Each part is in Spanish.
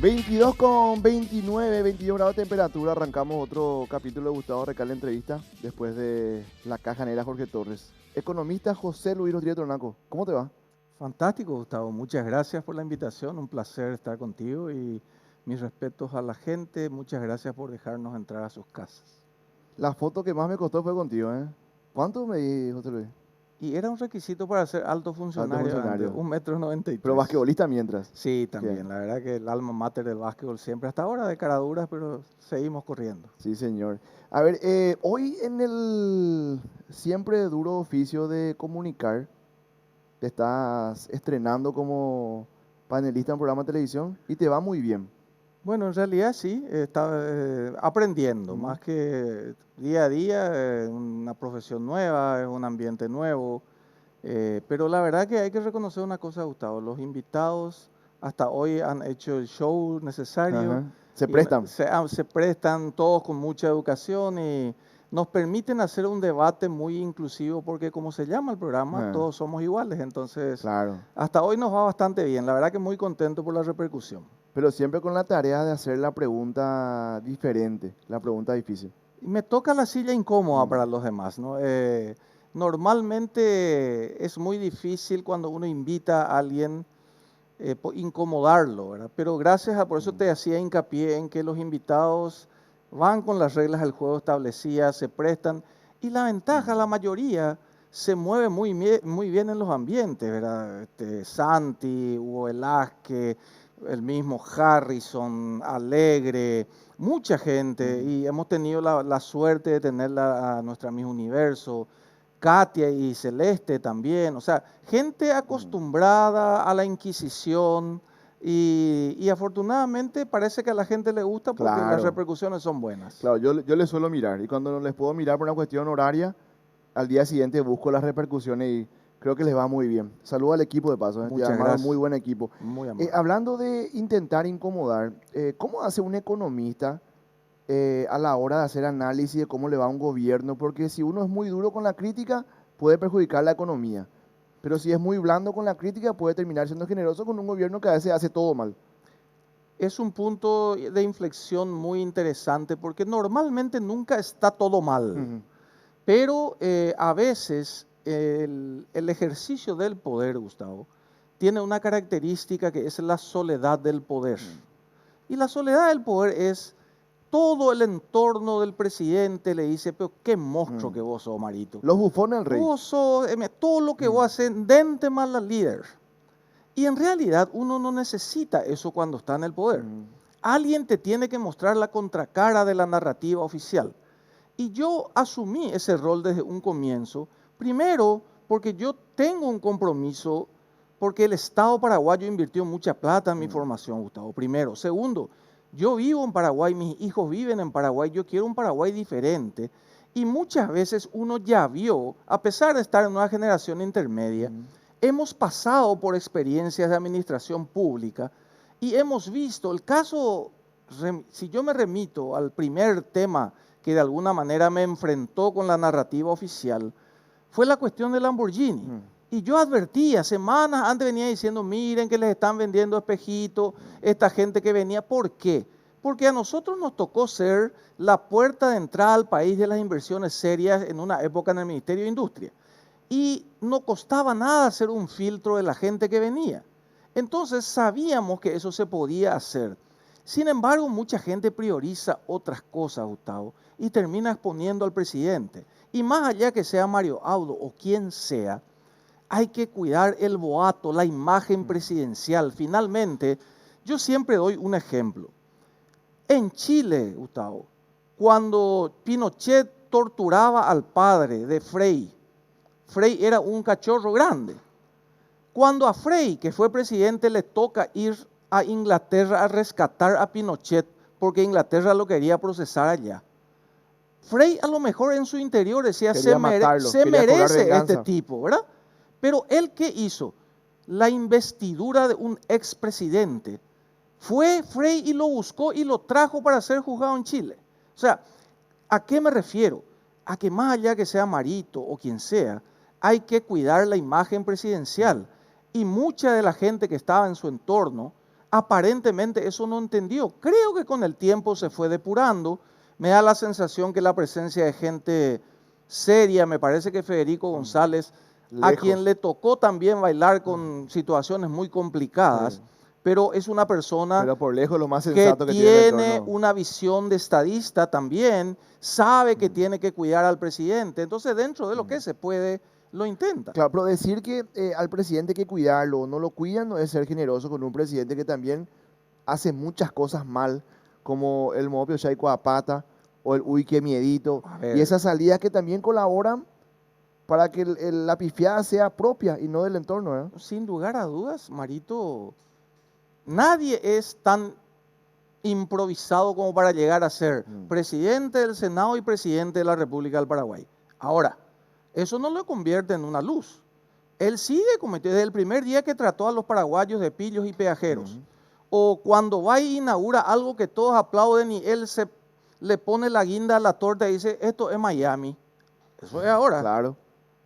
22,29, 22 grados de temperatura. Arrancamos otro capítulo de Gustavo Recalde Entrevista después de la caja negra Jorge Torres. Economista José Luis Rodríguez Tornaco, ¿cómo te va? Fantástico, Gustavo. Muchas gracias por la invitación. Un placer estar contigo y mis respetos a la gente. Muchas gracias por dejarnos entrar a sus casas. La foto que más me costó fue contigo, ¿eh? ¿Cuánto medí, José Luis? Y era un requisito para ser alto funcionario, Alto funcionario. antes, 1,93 m. Pero basquetbolista mientras. Sí, también. Bien. La verdad que el alma mater del básquetbol siempre, hasta ahora de caraduras, pero seguimos corriendo. Sí, señor. A ver, hoy en el siempre duro oficio de comunicar, te estás estrenando como panelista en programa de televisión y te va muy bien. Bueno, en realidad sí, estaba aprendiendo, más que día a día, una profesión nueva, es un ambiente nuevo, pero la verdad que hay que reconocer una cosa, Gustavo, los invitados hasta hoy han hecho el show necesario. Ajá. Se y prestan. se prestan todos con mucha educación y nos permiten hacer un debate muy inclusivo porque como se llama el programa, todos somos iguales, entonces Claro. hasta hoy nos va bastante bien, la verdad que muy contento por la repercusión. Pero siempre con la tarea de hacer la pregunta diferente, la pregunta difícil. Y me toca la silla incómoda para los demás, ¿no? Normalmente es muy difícil cuando uno invita a alguien incomodarlo, ¿verdad? Pero por eso te hacía hincapié en que los invitados van con las reglas del juego establecidas, se prestan, y la ventaja, la mayoría se mueve muy bien en los ambientes, ¿verdad? Santi, Hugo Velázquez, el mismo Harrison, Alegre, mucha gente, y hemos tenido la suerte de tenerla a nuestra Miss Universo, Katia y Celeste también, o sea, gente acostumbrada a la Inquisición y afortunadamente parece que a la gente le gusta porque las Claro. repercusiones son buenas. Claro, yo les suelo mirar y cuando no les puedo mirar por una cuestión horaria, al día siguiente busco las repercusiones y creo que les va muy bien. Saludo al equipo de paso, Muchas armaron gracias. muy buen equipo. Muy amable. Hablando de intentar incomodar, ¿cómo hace un economista a la hora de hacer análisis de cómo le va a un gobierno? Porque si uno es muy duro con la crítica, puede perjudicar la economía. Pero si es muy blando con la crítica, puede terminar siendo generoso con un gobierno que a veces hace todo mal. Es un punto de inflexión muy interesante porque normalmente nunca está todo mal, pero a veces el ejercicio del poder, Gustavo, tiene una característica que es la soledad del poder. Y la soledad del poder es todo el entorno del presidente le dice, pero qué monstruo que vos sos, Marito. Los bufones del rey. Vos sos, todo lo que vos haces, dente mal la líder. Y en realidad uno no necesita eso cuando está en el poder. Alguien te tiene que mostrar la contracara de la narrativa oficial. Y yo asumí ese rol desde un comienzo, primero porque yo tengo un compromiso, porque el Estado paraguayo invirtió mucha plata en mi formación, Gustavo, primero. Segundo, yo vivo en Paraguay, mis hijos viven en Paraguay, yo quiero un Paraguay diferente. Y muchas veces uno ya vio, a pesar de estar en una generación intermedia, hemos pasado por experiencias de administración pública y hemos visto el caso, si yo me remito al primer tema que de alguna manera me enfrentó con la narrativa oficial, fue la cuestión de Lamborghini. Y yo advertía, semanas antes venía diciendo, miren que les están vendiendo espejitos, esta gente que venía. ¿Por qué? Porque a nosotros nos tocó ser la puerta de entrada al país de las inversiones serias en una época en el Ministerio de Industria. Y no costaba nada hacer un filtro de la gente que venía. Entonces sabíamos que eso se podía hacer. Sin embargo, mucha gente prioriza otras cosas, Gustavo, y termina exponiendo al presidente. Y más allá que sea Mario Audo o quien sea, hay que cuidar el boato, la imagen presidencial. Finalmente, yo siempre doy un ejemplo. En Chile, Gustavo, cuando Pinochet torturaba al padre de Frei, Frei era un cachorro grande. Cuando a Frei, que fue presidente, le toca ir a Inglaterra a rescatar a Pinochet, porque Inglaterra lo quería procesar allá, Frei a lo mejor en su interior decía, se merece este tipo, ¿verdad? Pero él, ¿qué hizo? La investidura de un expresidente. Fue Frei y lo buscó y lo trajo para ser juzgado en Chile. O sea, ¿a qué me refiero? A que más allá que sea Marito o quien sea, hay que cuidar la imagen presidencial. Y mucha de la gente que estaba en su entorno aparentemente eso no entendió. Creo que con el tiempo se fue depurando. Me da la sensación que la presencia de gente seria, me parece que Federico González, a Lejos. quien le tocó también bailar con situaciones muy complicadas, Sí. pero es una persona Pero por lejos lo más que sensato que tiene el tiene entorno. una visión de estadista también, sabe que tiene que cuidar al presidente, entonces dentro de lo que se puede, lo intenta. Claro, pero decir que al presidente hay que cuidarlo o no lo cuidan no es ser generoso con un presidente que también hace muchas cosas mal, como el Mopio Chaico Apata o el Uy, qué miedito, A y ver, esas salidas que también colaboran para que la pifiada sea propia y no del entorno, ¿verdad? sin lugar a dudas, Marito, nadie es tan improvisado como para llegar a ser presidente del Senado y presidente de la República del Paraguay. Ahora, eso no lo convierte en una luz. Él sigue cometiendo, desde el primer día que trató a los paraguayos de pillos y peajeros, o cuando va y inaugura algo que todos aplauden y él le pone la guinda a la torta y dice, esto es Miami. Eso es ahora. Claro.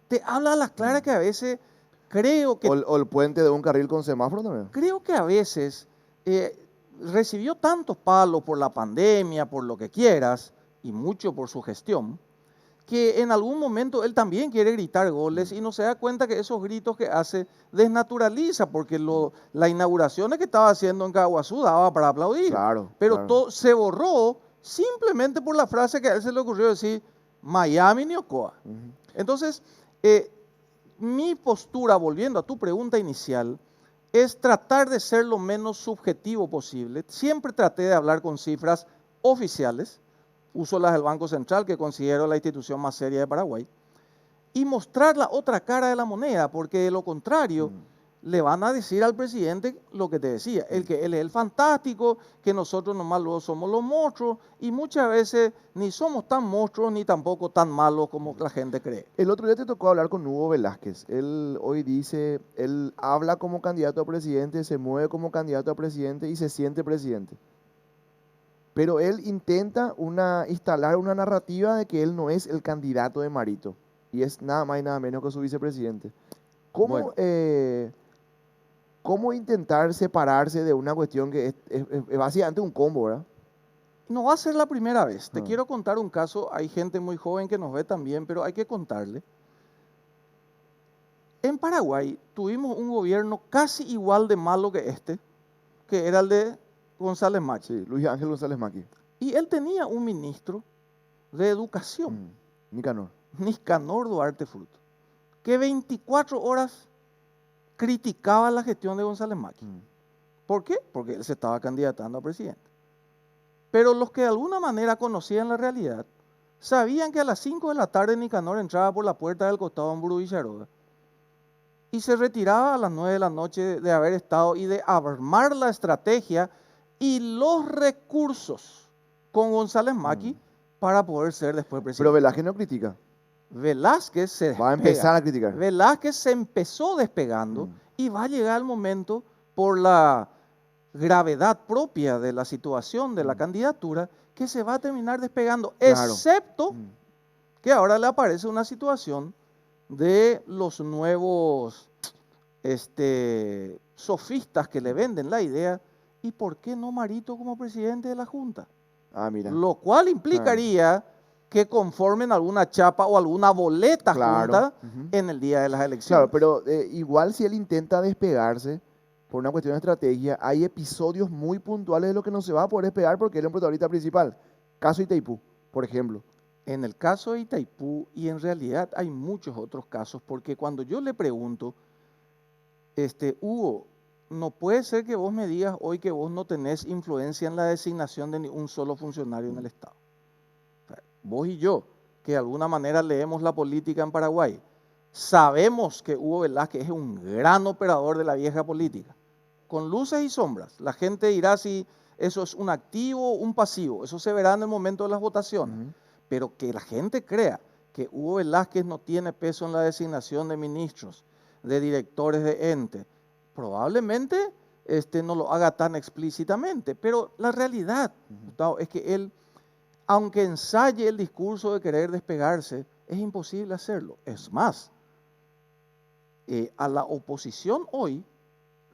Te habla a las claras que a veces creo que O el puente de un carril con semáforo también. creo que a veces recibió tantos palos por la pandemia, por lo que quieras, y mucho por su gestión, que en algún momento él también quiere gritar goles y no se da cuenta que esos gritos que hace desnaturaliza, porque la inauguración que estaba haciendo en Caguazú daba para aplaudir, Claro, pero claro. todo se borró simplemente por la frase que a él se le ocurrió decir Miami ni Ocoa. Entonces, mi postura, volviendo a tu pregunta inicial, es tratar de ser lo menos subjetivo posible. Siempre traté de hablar con cifras oficiales, uso las del Banco Central, que considero la institución más seria de Paraguay, y mostrar la otra cara de la moneda, porque de lo contrario, le van a decir al presidente lo que te decía, que él es el fantástico, que nosotros nomás luego somos los monstruos, y muchas veces ni somos tan monstruos ni tampoco tan malos como la gente cree. El otro día te tocó hablar con Hugo Velázquez. Él hoy dice, él habla como candidato a presidente, se mueve como candidato a presidente y se siente presidente. Pero él intenta instalar una narrativa de que él no es el candidato de Marito y es nada más y nada menos que su vicepresidente. ¿Cómo, Bueno. ¿Cómo intentar separarse de una cuestión que es básicamente un combo, ¿verdad? No va a ser la primera vez. Te Ah. quiero contar un caso. Hay gente muy joven que nos ve también, pero hay que contarle. En Paraguay tuvimos un gobierno casi igual de malo que este, que era el de González Machi. Sí, Luis Ángel González Maqui. Y él tenía un ministro de educación, Nicanor. Niscanor Duarte Fruto, que 24 horas criticaba la gestión de González Maqui. ¿Por qué? Porque él se estaba candidatando a presidente. Pero los que de alguna manera conocían la realidad, sabían que a las 5 de la tarde Nicanor entraba por la puerta del costado en Villaroga y se retiraba a las 9 de la noche de haber estado y de armar la estrategia y los recursos con González Maqui para poder ser después presidente. Pero Velázquez no critica. Velázquez se despega. Va a empezar a criticar. Velázquez se empezó despegando y va a llegar el momento por la gravedad propia de la situación de la candidatura que se va a terminar despegando, Claro. excepto que ahora le aparece una situación de los nuevos sofistas que le venden la idea, ¿y por qué no Marito como presidente de la Junta? Ah, mira. Lo cual implicaría que conformen alguna chapa o alguna boleta Claro. junta en el día de las elecciones. Claro, pero igual si él intenta despegarse por una cuestión de estrategia, hay episodios muy puntuales de lo que no se va a poder despegar porque él es un protagonista principal. Caso Itaipú, por ejemplo. En el caso de Itaipú, y en realidad hay muchos otros casos, porque cuando yo le pregunto, Hugo, no puede ser que vos me digas hoy que vos no tenés influencia en la designación de ni un solo funcionario en el Estado. O sea, vos y yo, que de alguna manera leemos la política en Paraguay, sabemos que Hugo Velázquez es un gran operador de la vieja política, con luces y sombras. La gente dirá si eso es un activo o un pasivo, eso se verá en el momento de las votaciones. Pero que la gente crea que Hugo Velázquez no tiene peso en la designación de ministros, de directores de ente, probablemente no lo haga tan explícitamente. Pero la realidad, Gustavo, es que él, aunque ensaye el discurso de querer despegarse, es imposible hacerlo. Es más, a la oposición hoy,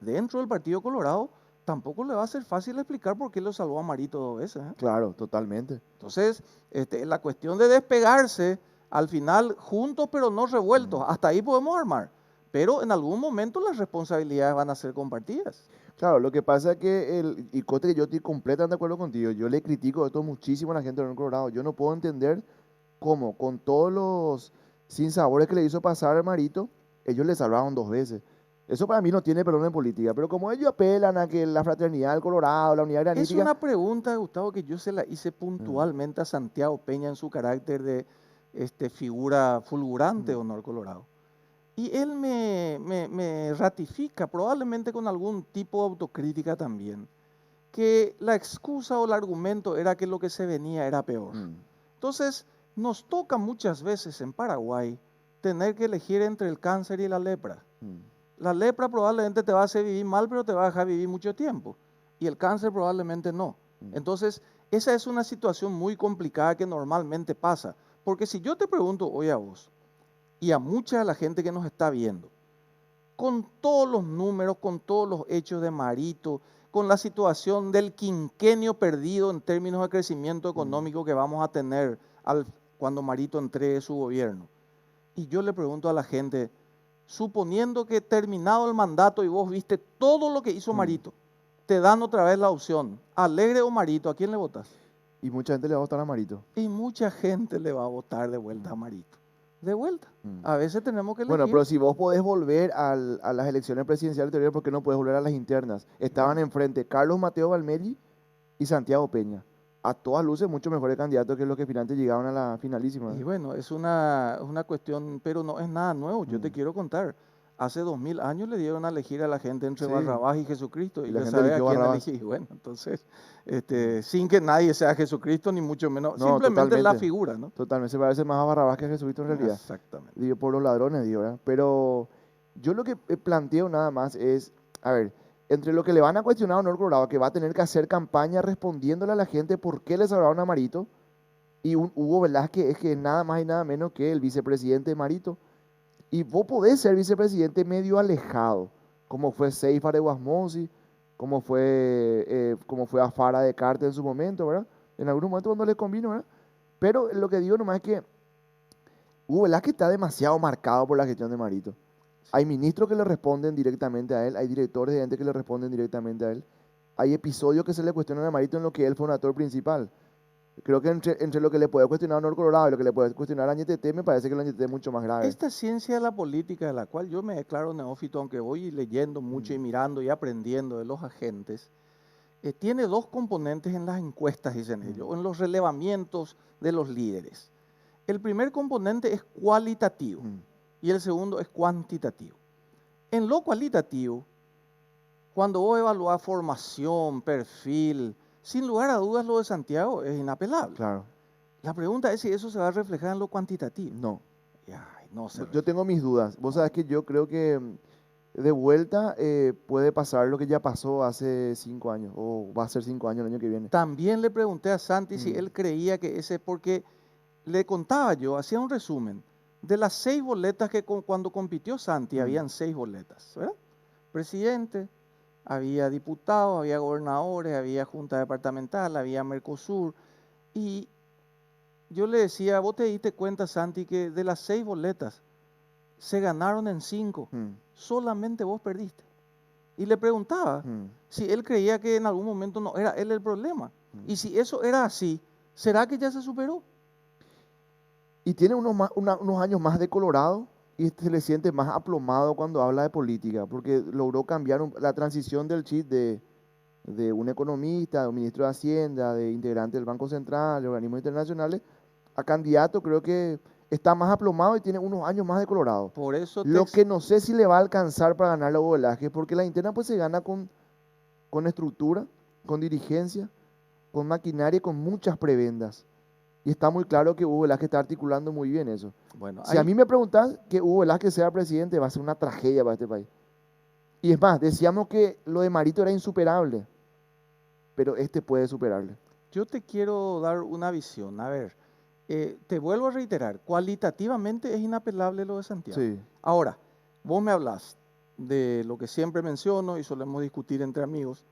dentro del Partido Colorado, tampoco le va a ser fácil explicar por qué lo salvó a Marito 2 veces. Claro, totalmente. Entonces, la cuestión de despegarse, al final, juntos pero no revueltos, hasta ahí podemos armar. Pero en algún momento las responsabilidades van a ser compartidas. Claro, lo que pasa es que, y Cote, yo estoy completamente de acuerdo contigo, yo le critico esto muchísimo a la gente de León Colorado. Yo no puedo entender cómo, con todos los sinsabores que le hizo pasar a Marito, ellos le salvaron 2 veces. Eso para mí no tiene perdón en política, pero como ellos apelan a que la fraternidad del Colorado, la unidad Es granítica. una pregunta, Gustavo, que yo se la hice puntualmente a Santiago Peña en su carácter de figura fulgurante de Honor Colorado. Y él me ratifica, probablemente con algún tipo de autocrítica también, que la excusa o el argumento era que lo que se venía era peor. Entonces, nos toca muchas veces en Paraguay tener que elegir entre el cáncer y la lepra. La lepra probablemente te va a hacer vivir mal, pero te va a dejar vivir mucho tiempo. Y el cáncer probablemente no. Entonces, esa es una situación muy complicada que normalmente pasa. Porque si yo te pregunto hoy a vos y a mucha de la gente que nos está viendo, con todos los números, con todos los hechos de Marito, con la situación del quinquenio perdido en términos de crecimiento económico que vamos a tener cuando Marito entregue su gobierno. Y yo le pregunto a la gente, suponiendo que terminado el mandato y vos viste todo lo que hizo Marito, te dan otra vez la opción, Alegre o Marito, ¿a quién le votas? Y mucha gente le va a votar a Marito. Y mucha gente le va a votar de vuelta a Marito. De vuelta. A veces tenemos que elegir. Bueno, pero si vos podés volver a las elecciones presidenciales anteriores, ¿por qué no podés volver a las internas? Estaban enfrente Carlos Mateo Valmeri y Santiago Peña. A todas luces, mucho mejores candidatos que los que finalmente llegaron a la finalísima. Y bueno, es una cuestión, pero no es nada nuevo. Yo te quiero contar. Hace 2000 años le dieron a elegir a la gente entre Barrabás y Jesucristo. Y la ya gente sabe a eligió quién Barrabás. elegí. Bueno, entonces, sin que nadie sea Jesucristo, ni mucho menos. No, simplemente la totalmente. figura, ¿no? Totalmente, se parece más a Barrabás que a Jesucristo en realidad. Exactamente. Digo, por los ladrones, digo, ¿verdad? Pero yo lo que planteo nada más es, a ver, entre lo que le van a cuestionar a Honor Colorado, que va a tener que hacer campaña respondiéndole a la gente por qué le salvaron a Marito, y un Hugo Velázquez es que es nada más y nada menos que el vicepresidente de Marito. Y vos podés ser vicepresidente medio alejado, como fue Seifar de Guasmosi, como fue Afara de Carte en su momento, ¿verdad? En algún momento cuando le convino, ¿verdad? Pero lo que digo nomás es que Hugo Velázquez está demasiado marcado por la gestión de Marito. Hay ministros que le responden directamente a él, hay directores de ente que le responden directamente a él, hay episodios que se le cuestionan a Marito en lo que él fue un actor principal. Creo que entre lo que le puede cuestionar a Honor Colorado y lo que le puede cuestionar a Ñeteté, me parece que la Ñeteté es mucho más grave. Esta ciencia de la política, de la cual yo me declaro neófito, aunque voy leyendo mucho y mirando y aprendiendo de los agentes, tiene dos componentes en las encuestas, dicen ellos, o en los relevamientos de los líderes. El primer componente es cualitativo y el segundo es cuantitativo. En lo cualitativo, cuando vos evaluás formación, perfil, sin lugar a dudas lo de Santiago es inapelable. Claro. La pregunta es si eso se va a reflejar en lo cuantitativo. No. Ay, no se Yo tengo mis dudas. Vos sabés que yo creo que de vuelta puede pasar lo que ya pasó hace 5 años, o va a ser 5 años el año que viene. También le pregunté a Santi si él creía que ese, porque le contaba yo, hacía un resumen, de las 6 boletas que cuando compitió Santi, habían 6 boletas, ¿verdad? Presidente, había diputados, había gobernadores, había junta departamental, había Mercosur, y yo le decía, vos te diste cuenta, Santi, que de las 6 boletas se ganaron en 5, solamente vos perdiste. Y le preguntaba si él creía que en algún momento no era él el problema. Y si eso era así, ¿será que ya se superó? Y tiene unos años más de Colorado y se le siente más aplomado cuando habla de política, porque logró cambiar la transición del chip de un economista, de un ministro de Hacienda, de integrante del Banco Central, de organismos internacionales, a candidato. Creo que está más aplomado y tiene unos años más de Colorado. Por eso Lo que no sé si le va a alcanzar para ganar a Hugo Velázquez, porque la interna pues se gana con estructura, con dirigencia, con maquinaria y con muchas prebendas. Y está muy claro que Hugo Velázquez está articulando muy bien eso. Bueno, si a mí me preguntás que Hugo Velázquez sea presidente, va a ser una tragedia para este país. Y es más, decíamos que lo de Marito era insuperable, pero este puede superarle. Yo te quiero dar una visión. A ver, te vuelvo a reiterar, cualitativamente es inapelable lo de Santiago. Sí. Ahora, vos me hablas de lo que siempre menciono y solemos discutir entre amigos,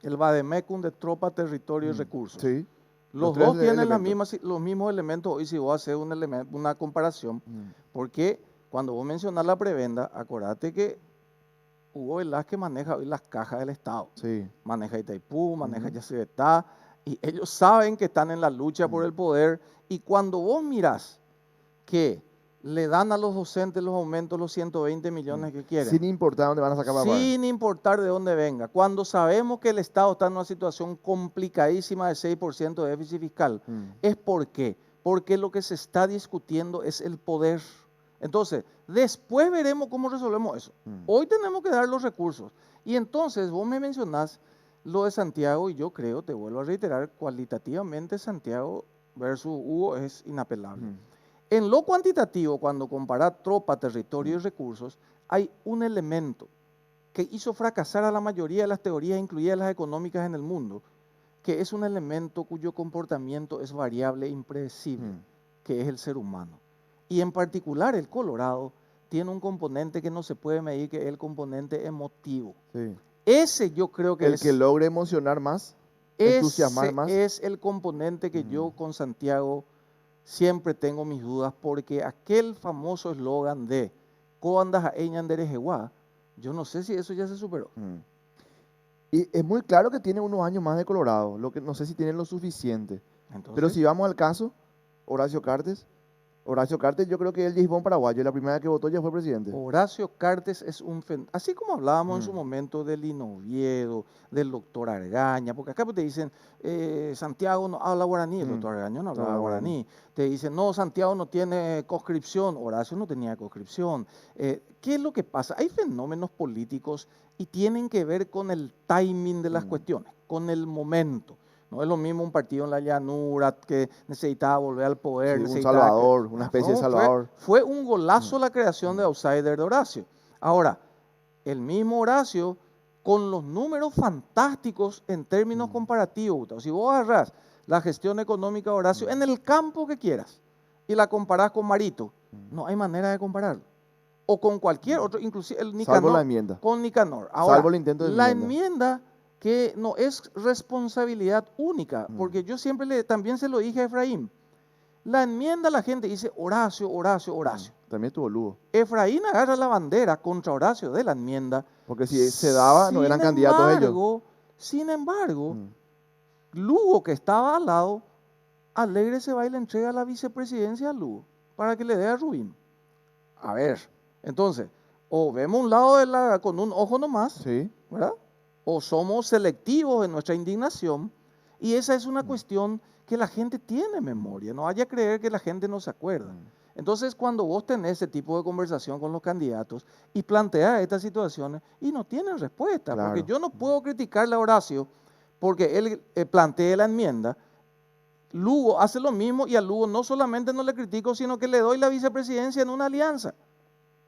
el vademecum de tropa, territorio y recursos. Sí. Los tres dos tienen elementos. los mismos elementos. Hoy si vos haces una comparación, porque cuando vos mencionás la prebenda, acordate que Hugo Velázquez maneja hoy las cajas del Estado. Sí. Maneja Itaipú, maneja Yacyretá, y ellos saben que están en la lucha por el poder. Y cuando vos mirás que le dan a los docentes los aumentos, los 120 millones que quieren, Sin importar dónde van a sacar para pagar. sin importar de dónde venga, cuando sabemos que el Estado está en una situación complicadísima de 6% de déficit fiscal, ¿es por qué? Porque lo que se está discutiendo es el poder. Entonces, después veremos cómo resolvemos eso. Hoy tenemos que dar los recursos. Y entonces, vos me mencionás lo de Santiago, y yo creo, te vuelvo a reiterar, cualitativamente Santiago versus Hugo es inapelable. En lo cuantitativo, cuando comparas tropa, territorio y recursos, hay un elemento que hizo fracasar a la mayoría de las teorías, incluidas las económicas en el mundo, que es un elemento cuyo comportamiento es variable e impredecible, que es el ser humano. Y en particular el Colorado tiene un componente que no se puede medir, que es el componente emotivo. Sí. Ese yo creo que el que logre emocionar más, entusiasmar más. es el componente que yo con Santiago siempre tengo mis dudas, porque aquel famoso eslogan de "Coandas a Eñanderejeguá", yo no sé si eso ya se superó. Y es muy claro que tiene unos años más de Colorado, lo que no sé si tiene lo suficiente. Entonces, pero si vamos al caso, Horacio Cartes yo creo que es el Gisbón paraguayo, la primera vez que votó ya fue presidente. Horacio Cartes es un así como hablábamos en su momento del Linoviedo, del doctor Argaña, porque acá te dicen, Santiago no habla guaraní, el doctor Argaña no hablaba guaraní. Te dicen, no, Santiago no tiene conscripción, Horacio no tenía conscripción. ¿Qué es lo que pasa? Hay fenómenos políticos y tienen que ver con el timing de las cuestiones, con el momento. No es lo mismo un partido en la llanura que necesitaba volver al poder. Sí, un salvador, una especie de salvador. Fue un golazo la creación de Outsider de Horacio. Ahora, el mismo Horacio, con los números fantásticos en términos comparativos, si vos agarrás la gestión económica de Horacio en el campo que quieras y la comparás con Marito, no hay manera de compararlo. O con cualquier otro, inclusive el Nicanor. Salvo la enmienda. Con Nicanor. Ahora, salvo el intento de la enmienda que no es responsabilidad única, porque yo siempre también se lo dije a Efraín. La enmienda, la gente dice Horacio, Horacio, Horacio. También estuvo Lugo. Efraín agarra la bandera contra Horacio de la enmienda. Porque si se daba, no eran candidatos ellos. Sin embargo, Lugo, que estaba al lado, alegre se va y le entrega la vicepresidencia a Lugo para que le dé a Rubín. A ver, entonces, o vemos un lado con un ojo nomás, sí, ¿verdad? O somos selectivos en nuestra indignación, y esa es una cuestión que la gente tiene memoria, no vaya a creer que la gente no se acuerda. Entonces, cuando vos tenés ese tipo de conversación con los candidatos y planteas estas situaciones y no tienen respuesta, porque yo no puedo criticarle a Horacio porque él plantee la enmienda. Lugo hace lo mismo y a Lugo no solamente no le critico, sino que le doy la vicepresidencia en una alianza.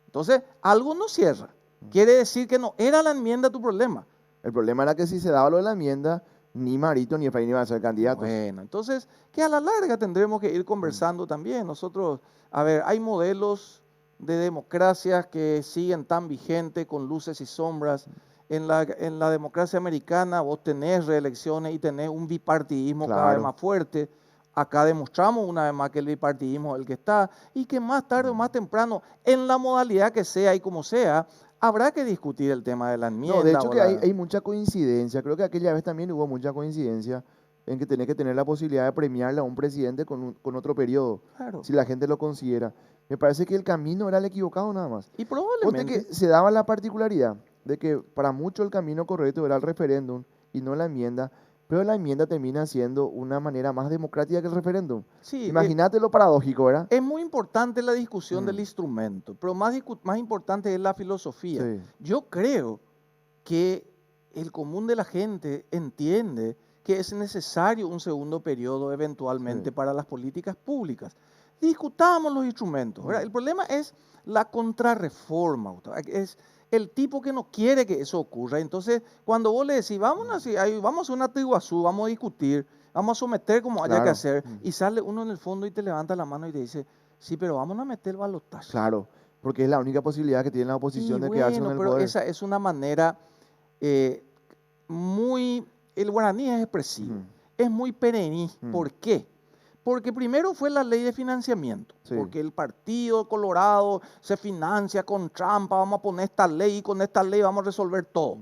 Entonces, algo no cierra. Quiere decir que no era la enmienda tu problema. El problema era que si se daba lo de la enmienda, ni Marito ni Efraín iban a ser candidatos. Bueno, entonces, que a la larga tendremos que ir conversando también. Nosotros, a ver, hay modelos de democracias que siguen tan vigentes con luces y sombras. En la democracia americana vos tenés reelecciones y tenés un bipartidismo cada vez más fuerte. Acá demostramos una vez más que el bipartidismo es el que está y que más tarde o más temprano, en la modalidad que sea y como sea, habrá que discutir el tema de la enmienda. No, de hecho que hay mucha coincidencia. Creo que aquella vez también hubo mucha coincidencia en que tenés que tener la posibilidad de premiarle a un presidente con otro periodo, si la gente lo considera. Me parece que el camino era el equivocado nada más. Y probablemente que se daba la particularidad de que para mucho el camino correcto era el referéndum y no la enmienda, pero la enmienda termina siendo una manera más democrática que el referéndum. Sí, imagínate lo paradójico, ¿verdad? Es muy importante la discusión del instrumento, pero más importante es la filosofía. Sí. Yo creo que el común de la gente entiende que es necesario un segundo periodo eventualmente para las políticas públicas. Discutamos los instrumentos, ¿verdad? El problema es la contrarreforma, es el tipo que no quiere que eso ocurra. Entonces, cuando vos le decís, vamos a hacer una Tiguazú, vamos a discutir, vamos a someter como haya que hacer, y sale uno en el fondo y te levanta la mano y te dice, sí, pero vamos a meter el balotaje. Claro, porque es la única posibilidad que tiene la oposición de quedarse en el poder. Esa es una manera muy el guaraní es expresivo, Ujú. es muy perení. Mm. ¿Por qué? Porque primero fue la ley de financiamiento, Sí. porque el Partido Colorado se financia con trampa, vamos a poner esta ley y con esta ley vamos a resolver todo.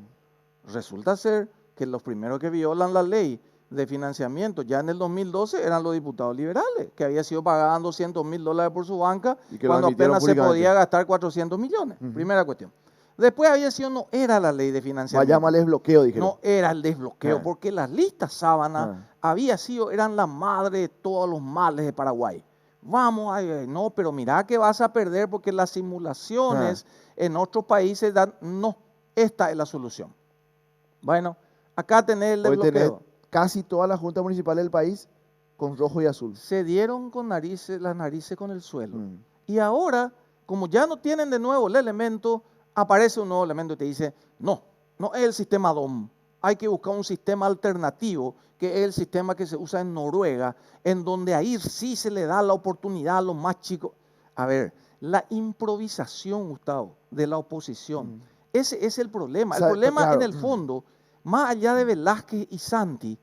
Resulta ser que los primeros que violan la ley de financiamiento ya en el 2012 eran los diputados liberales, que habían sido pagando $200.000 por su banca Y que lo cuando admitieron apenas se públicamente. podía gastar 400 millones. Ujú. Primera cuestión. Después había sido, no era la ley de financiamiento. Vaya mal desbloqueo, dijeron. No era el desbloqueo, Ah. porque las listas sábana eran la madre de todos los males de Paraguay. Vamos, no, pero mira que vas a perder porque las simulaciones en otros países dan, no, esta es la solución. Bueno, acá tenés el Hoy tenés desbloqueo. casi todas las juntas municipales del país con rojo y azul. Se dieron con las narices con el suelo. Mm. Y ahora, como ya no tienen de nuevo el elemento, aparece un nuevo elemento y te dice, no es el sistema DOM. Hay que buscar un sistema alternativo, que es el sistema que se usa en Noruega, en donde ahí sí se le da la oportunidad a los más chicos. A ver, la improvisación, Gustavo, de la oposición. Ese es el problema. O sea, El problema claro. en el fondo, más allá de Velázquez y Santi,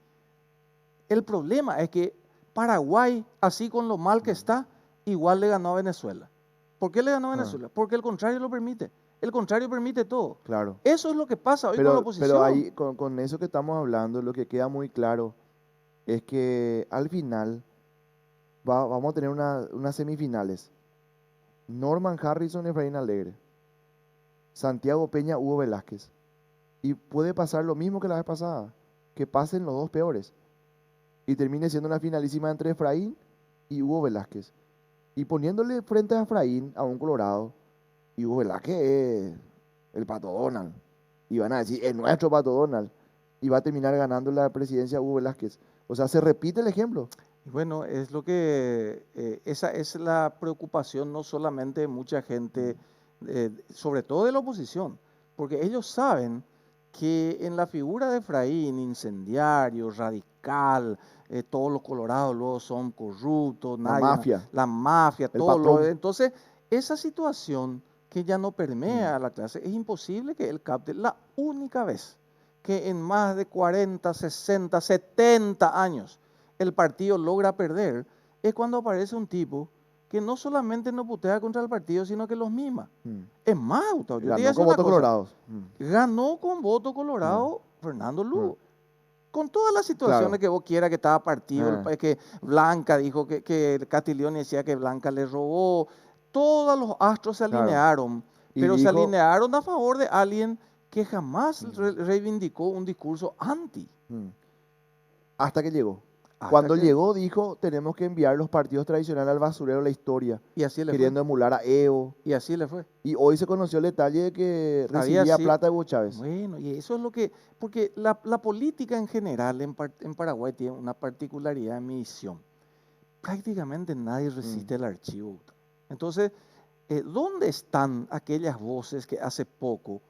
el problema es que Paraguay, así con lo mal que está, igual le ganó a Venezuela. ¿Por qué le ganó a Venezuela? Porque el contrario lo permite. El contrario permite todo. Claro. Eso es lo que pasa hoy con la oposición. Pero ahí, con eso que estamos hablando, lo que queda muy claro es que al final vamos a tener unas semifinales. Norman Harrison, Efraín Alegre. Santiago Peña, Hugo Velázquez. Y puede pasar lo mismo que la vez pasada, que pasen los dos peores. Y termine siendo una finalísima entre Efraín y Hugo Velázquez. Y poniéndole frente a Efraín, a un Colorado, y Hugo Velázquez es el Pato Donald. Y van a decir, es nuestro Pato Donald. Y va a terminar ganando la presidencia Hugo Velázquez. O sea, se repite el ejemplo. Y bueno, es lo que, esa es la preocupación no solamente de mucha gente, sobre todo de la oposición, porque ellos saben que en la figura de Efraín, incendiario, radical, todos los colorados luego son corruptos, La mafia. La mafia, El todo patrón. entonces, esa situación que ya no permea a la clase, es imposible que él capte. La única vez que en más de 40, 60, 70 años el partido logra perder es cuando aparece un tipo que no solamente no putea contra el partido, sino que los mima. Es más, Gustavo, yo te voy a Ganó decir con una votos cosa. colorados. Ganó con voto colorado Fernando Lugo. Con todas las situaciones Claro. que vos quieras, que estaba partido, que Blanca dijo que Castiglione decía que Blanca le robó, todos los astros se Claro. alinearon, Y pero se dijo- alinearon a favor de alguien que jamás reivindicó un discurso anti. Hasta que llegó. Hasta Cuando que- llegó dijo, tenemos que enviar los partidos tradicionales al basurero de la historia, Y así le queriendo emular a Evo. fue. Y así le fue. Y hoy se conoció el detalle de que Había recibía sido- plata de Hugo Chávez. Bueno, y eso es lo que, porque la política en general en Paraguay tiene una particularidad en mi visión. Prácticamente nadie resiste el archivo. Entonces, ¿dónde están aquellas voces que hace poco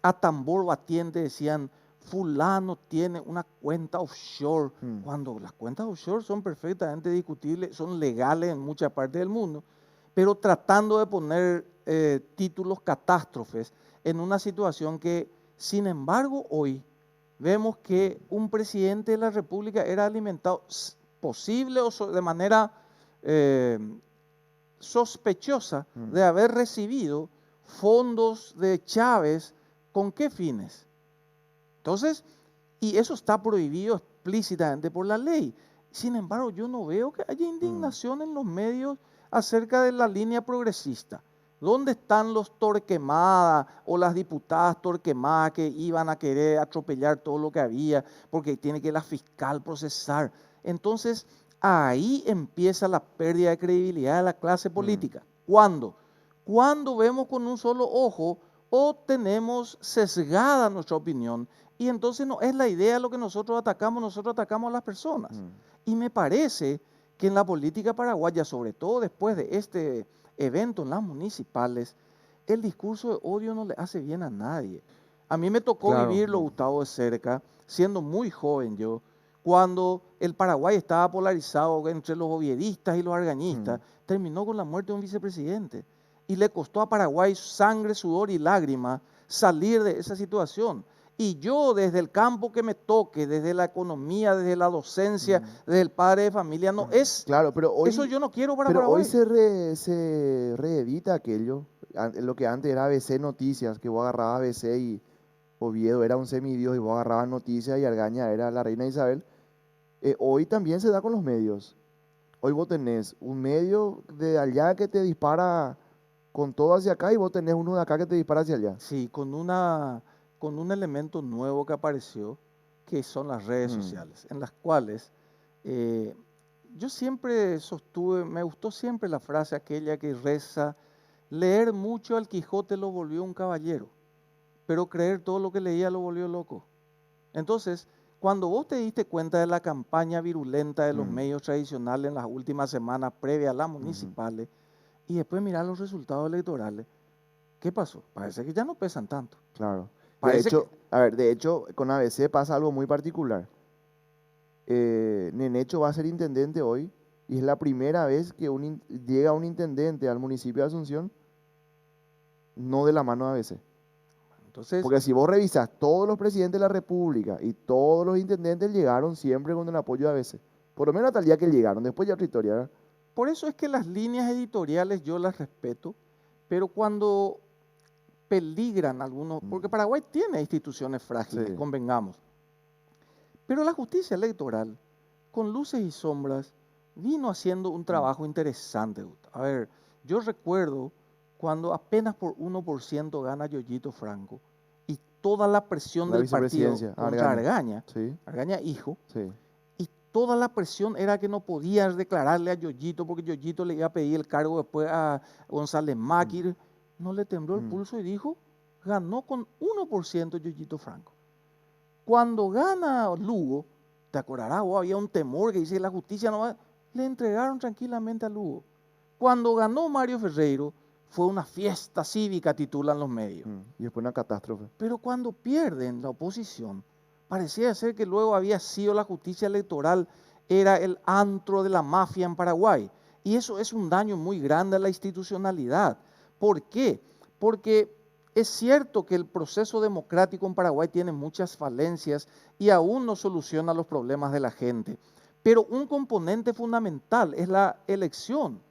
a tambor batiente decían, fulano tiene una cuenta offshore, cuando las cuentas offshore son perfectamente discutibles, son legales en muchas partes del mundo, pero tratando de poner títulos catástrofes en una situación que, sin embargo, hoy vemos que un presidente de la República era alimentado posible o de manera sospechosa de haber recibido fondos de Chávez. ¿Con qué fines? Entonces, y eso está prohibido explícitamente por la ley. Sin embargo, yo no veo que haya indignación en los medios acerca de la línea progresista. ¿Dónde están los Torquemada o las diputadas Torquemada que iban a querer atropellar todo lo que había porque tiene que la fiscal procesar? Entonces, ahí empieza la pérdida de credibilidad de la clase política. ¿Cuándo? Cuando vemos con un solo ojo o tenemos sesgada nuestra opinión y entonces no es la idea lo que nosotros atacamos a las personas. Y me parece que en la política paraguaya, sobre todo después de este evento en las municipales, el discurso de odio no le hace bien a nadie. A mí me tocó vivirlo, Gustavo, de cerca, siendo muy joven yo, cuando el Paraguay estaba polarizado entre los oviedistas y los argañistas, terminó con la muerte de un vicepresidente. Y le costó a Paraguay sangre, sudor y lágrimas salir de esa situación. Y yo desde el campo que me toque, desde la economía, desde la docencia, desde el padre de familia, no es, Claro, eso yo no quiero para pero hoy Paraguay. se reedita aquello, lo que antes era ABC Noticias, que vos agarrabas ABC y Oviedo era un semidios y vos agarrabas Noticias y Argaña era la reina Isabel. Hoy también se da con los medios. Hoy vos tenés un medio de allá que te dispara con todo hacia acá y vos tenés uno de acá que te dispara hacia allá. Sí, con un elemento nuevo que apareció, que son las redes sociales, en las cuales eh, yo siempre sostuve, me gustó siempre la frase aquella que reza, leer mucho al Quijote lo volvió un caballero, pero creer todo lo que leía lo volvió loco. Entonces, cuando vos te diste cuenta de la campaña virulenta de los medios tradicionales en las últimas semanas previas a las municipales, y después mirar los resultados electorales, ¿qué pasó? Parece que ya no pesan tanto. Claro. De Parece que, hecho, a ver, de hecho, con ABC pasa algo muy particular. Nenecho va a ser intendente hoy y es la primera vez que llega un intendente al municipio de Asunción, no de la mano de ABC. entonces, Porque si vos revisas, todos los presidentes de la República y todos los intendentes llegaron siempre con el apoyo de ABC. Por lo menos hasta el día que llegaron, después ya otra historia, ¿verdad? por eso es que las líneas editoriales yo las respeto, pero cuando peligran algunos, porque Paraguay tiene instituciones frágiles, Sí. convengamos, pero la justicia electoral, con luces y sombras, vino haciendo un trabajo interesante. A ver, yo recuerdo cuando apenas por 1% gana Yoyito Franco y toda la presión La del partido vicepresidencia, contra Argaña. Sí, Argaña hijo, sí. y toda la presión era que no podían declararle a Yoyito porque Yoyito le iba a pedir el cargo después a González Máquir. No le tembló el pulso y dijo, ganó con 1% Yoyito Franco. Cuando gana Lugo, te acordarás, vos, había un temor que dice la justicia no va, le entregaron tranquilamente a Lugo. Cuando ganó Mario Ferreiro, fue una fiesta cívica, titulan los medios. Y después una catástrofe. Pero cuando pierden la oposición, parecía ser que luego había sido la justicia electoral, era el antro de la mafia en Paraguay. Y eso es un daño muy grande a la institucionalidad. ¿Por qué? Porque es cierto que el proceso democrático en Paraguay tiene muchas falencias y aún no soluciona los problemas de la gente. Pero un componente fundamental es la elección.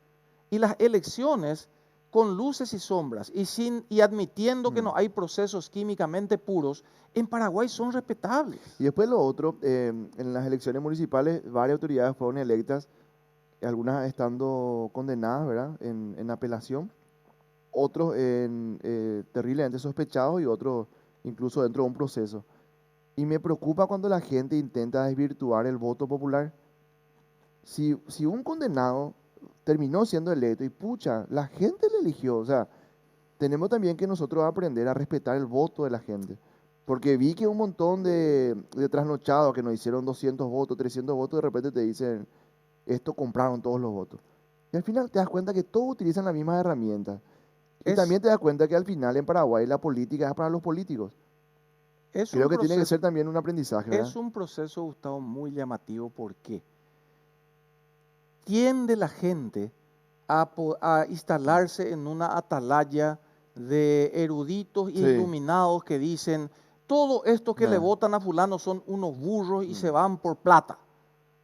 Y las elecciones con luces y sombras y admitiendo que no hay procesos químicamente puros, en Paraguay son respetables. Y después lo otro, en las elecciones municipales varias autoridades fueron electas, algunas estando condenadas, ¿verdad? En apelación, otros terriblemente sospechados y otros incluso dentro de un proceso. Y me preocupa cuando la gente intenta desvirtuar el voto popular. Si un condenado terminó siendo electo y pucha, la gente le eligió, o sea, tenemos también que nosotros aprender a respetar el voto de la gente. Porque vi que un montón de trasnochados que nos hicieron 200 votos, 300 votos, de repente te dicen, esto compraron todos los votos. Y al final te das cuenta que todos utilizan las mismas herramientas. Y Es, también te das cuenta que al final en Paraguay la política es para los políticos. es Creo un que tiene que proceso, ser también un aprendizaje, ¿verdad? es un proceso, Gustavo, muy llamativo porque tiende la gente a instalarse en una atalaya de eruditos e Sí, iluminados que dicen, todos estos que le nada. votan a fulano son unos burros y se van por plata.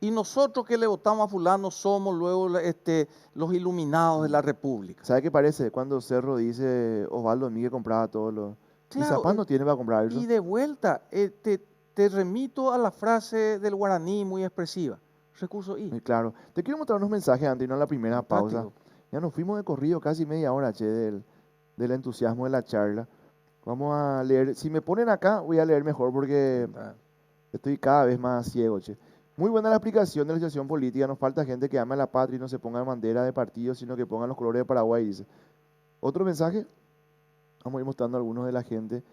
Y nosotros que le votamos a fulano somos luego los iluminados de la República. ¿Sabe qué parece? Cuando Cerro dice Osvaldo Miguel compraba todos los... Y Claro, Zapaz no tiene para comprar eso. y de vuelta, te remito a la frase del guaraní muy expresiva, recurso I, Claro. Te quiero mostrar unos mensajes antes, no la primera pausa. fantástico. Ya nos fuimos de corrido casi media hora, che, del entusiasmo de la charla. Vamos a leer. Si me ponen acá, voy a leer mejor porque estoy cada vez más ciego, che. Muy buena la explicación de la situación política. Nos falta gente que ame a la patria y no se ponga en bandera de partido, sino que pongan los colores de Paraguay, dice. Otro mensaje. Vamos a ir mostrando algunos de la gente.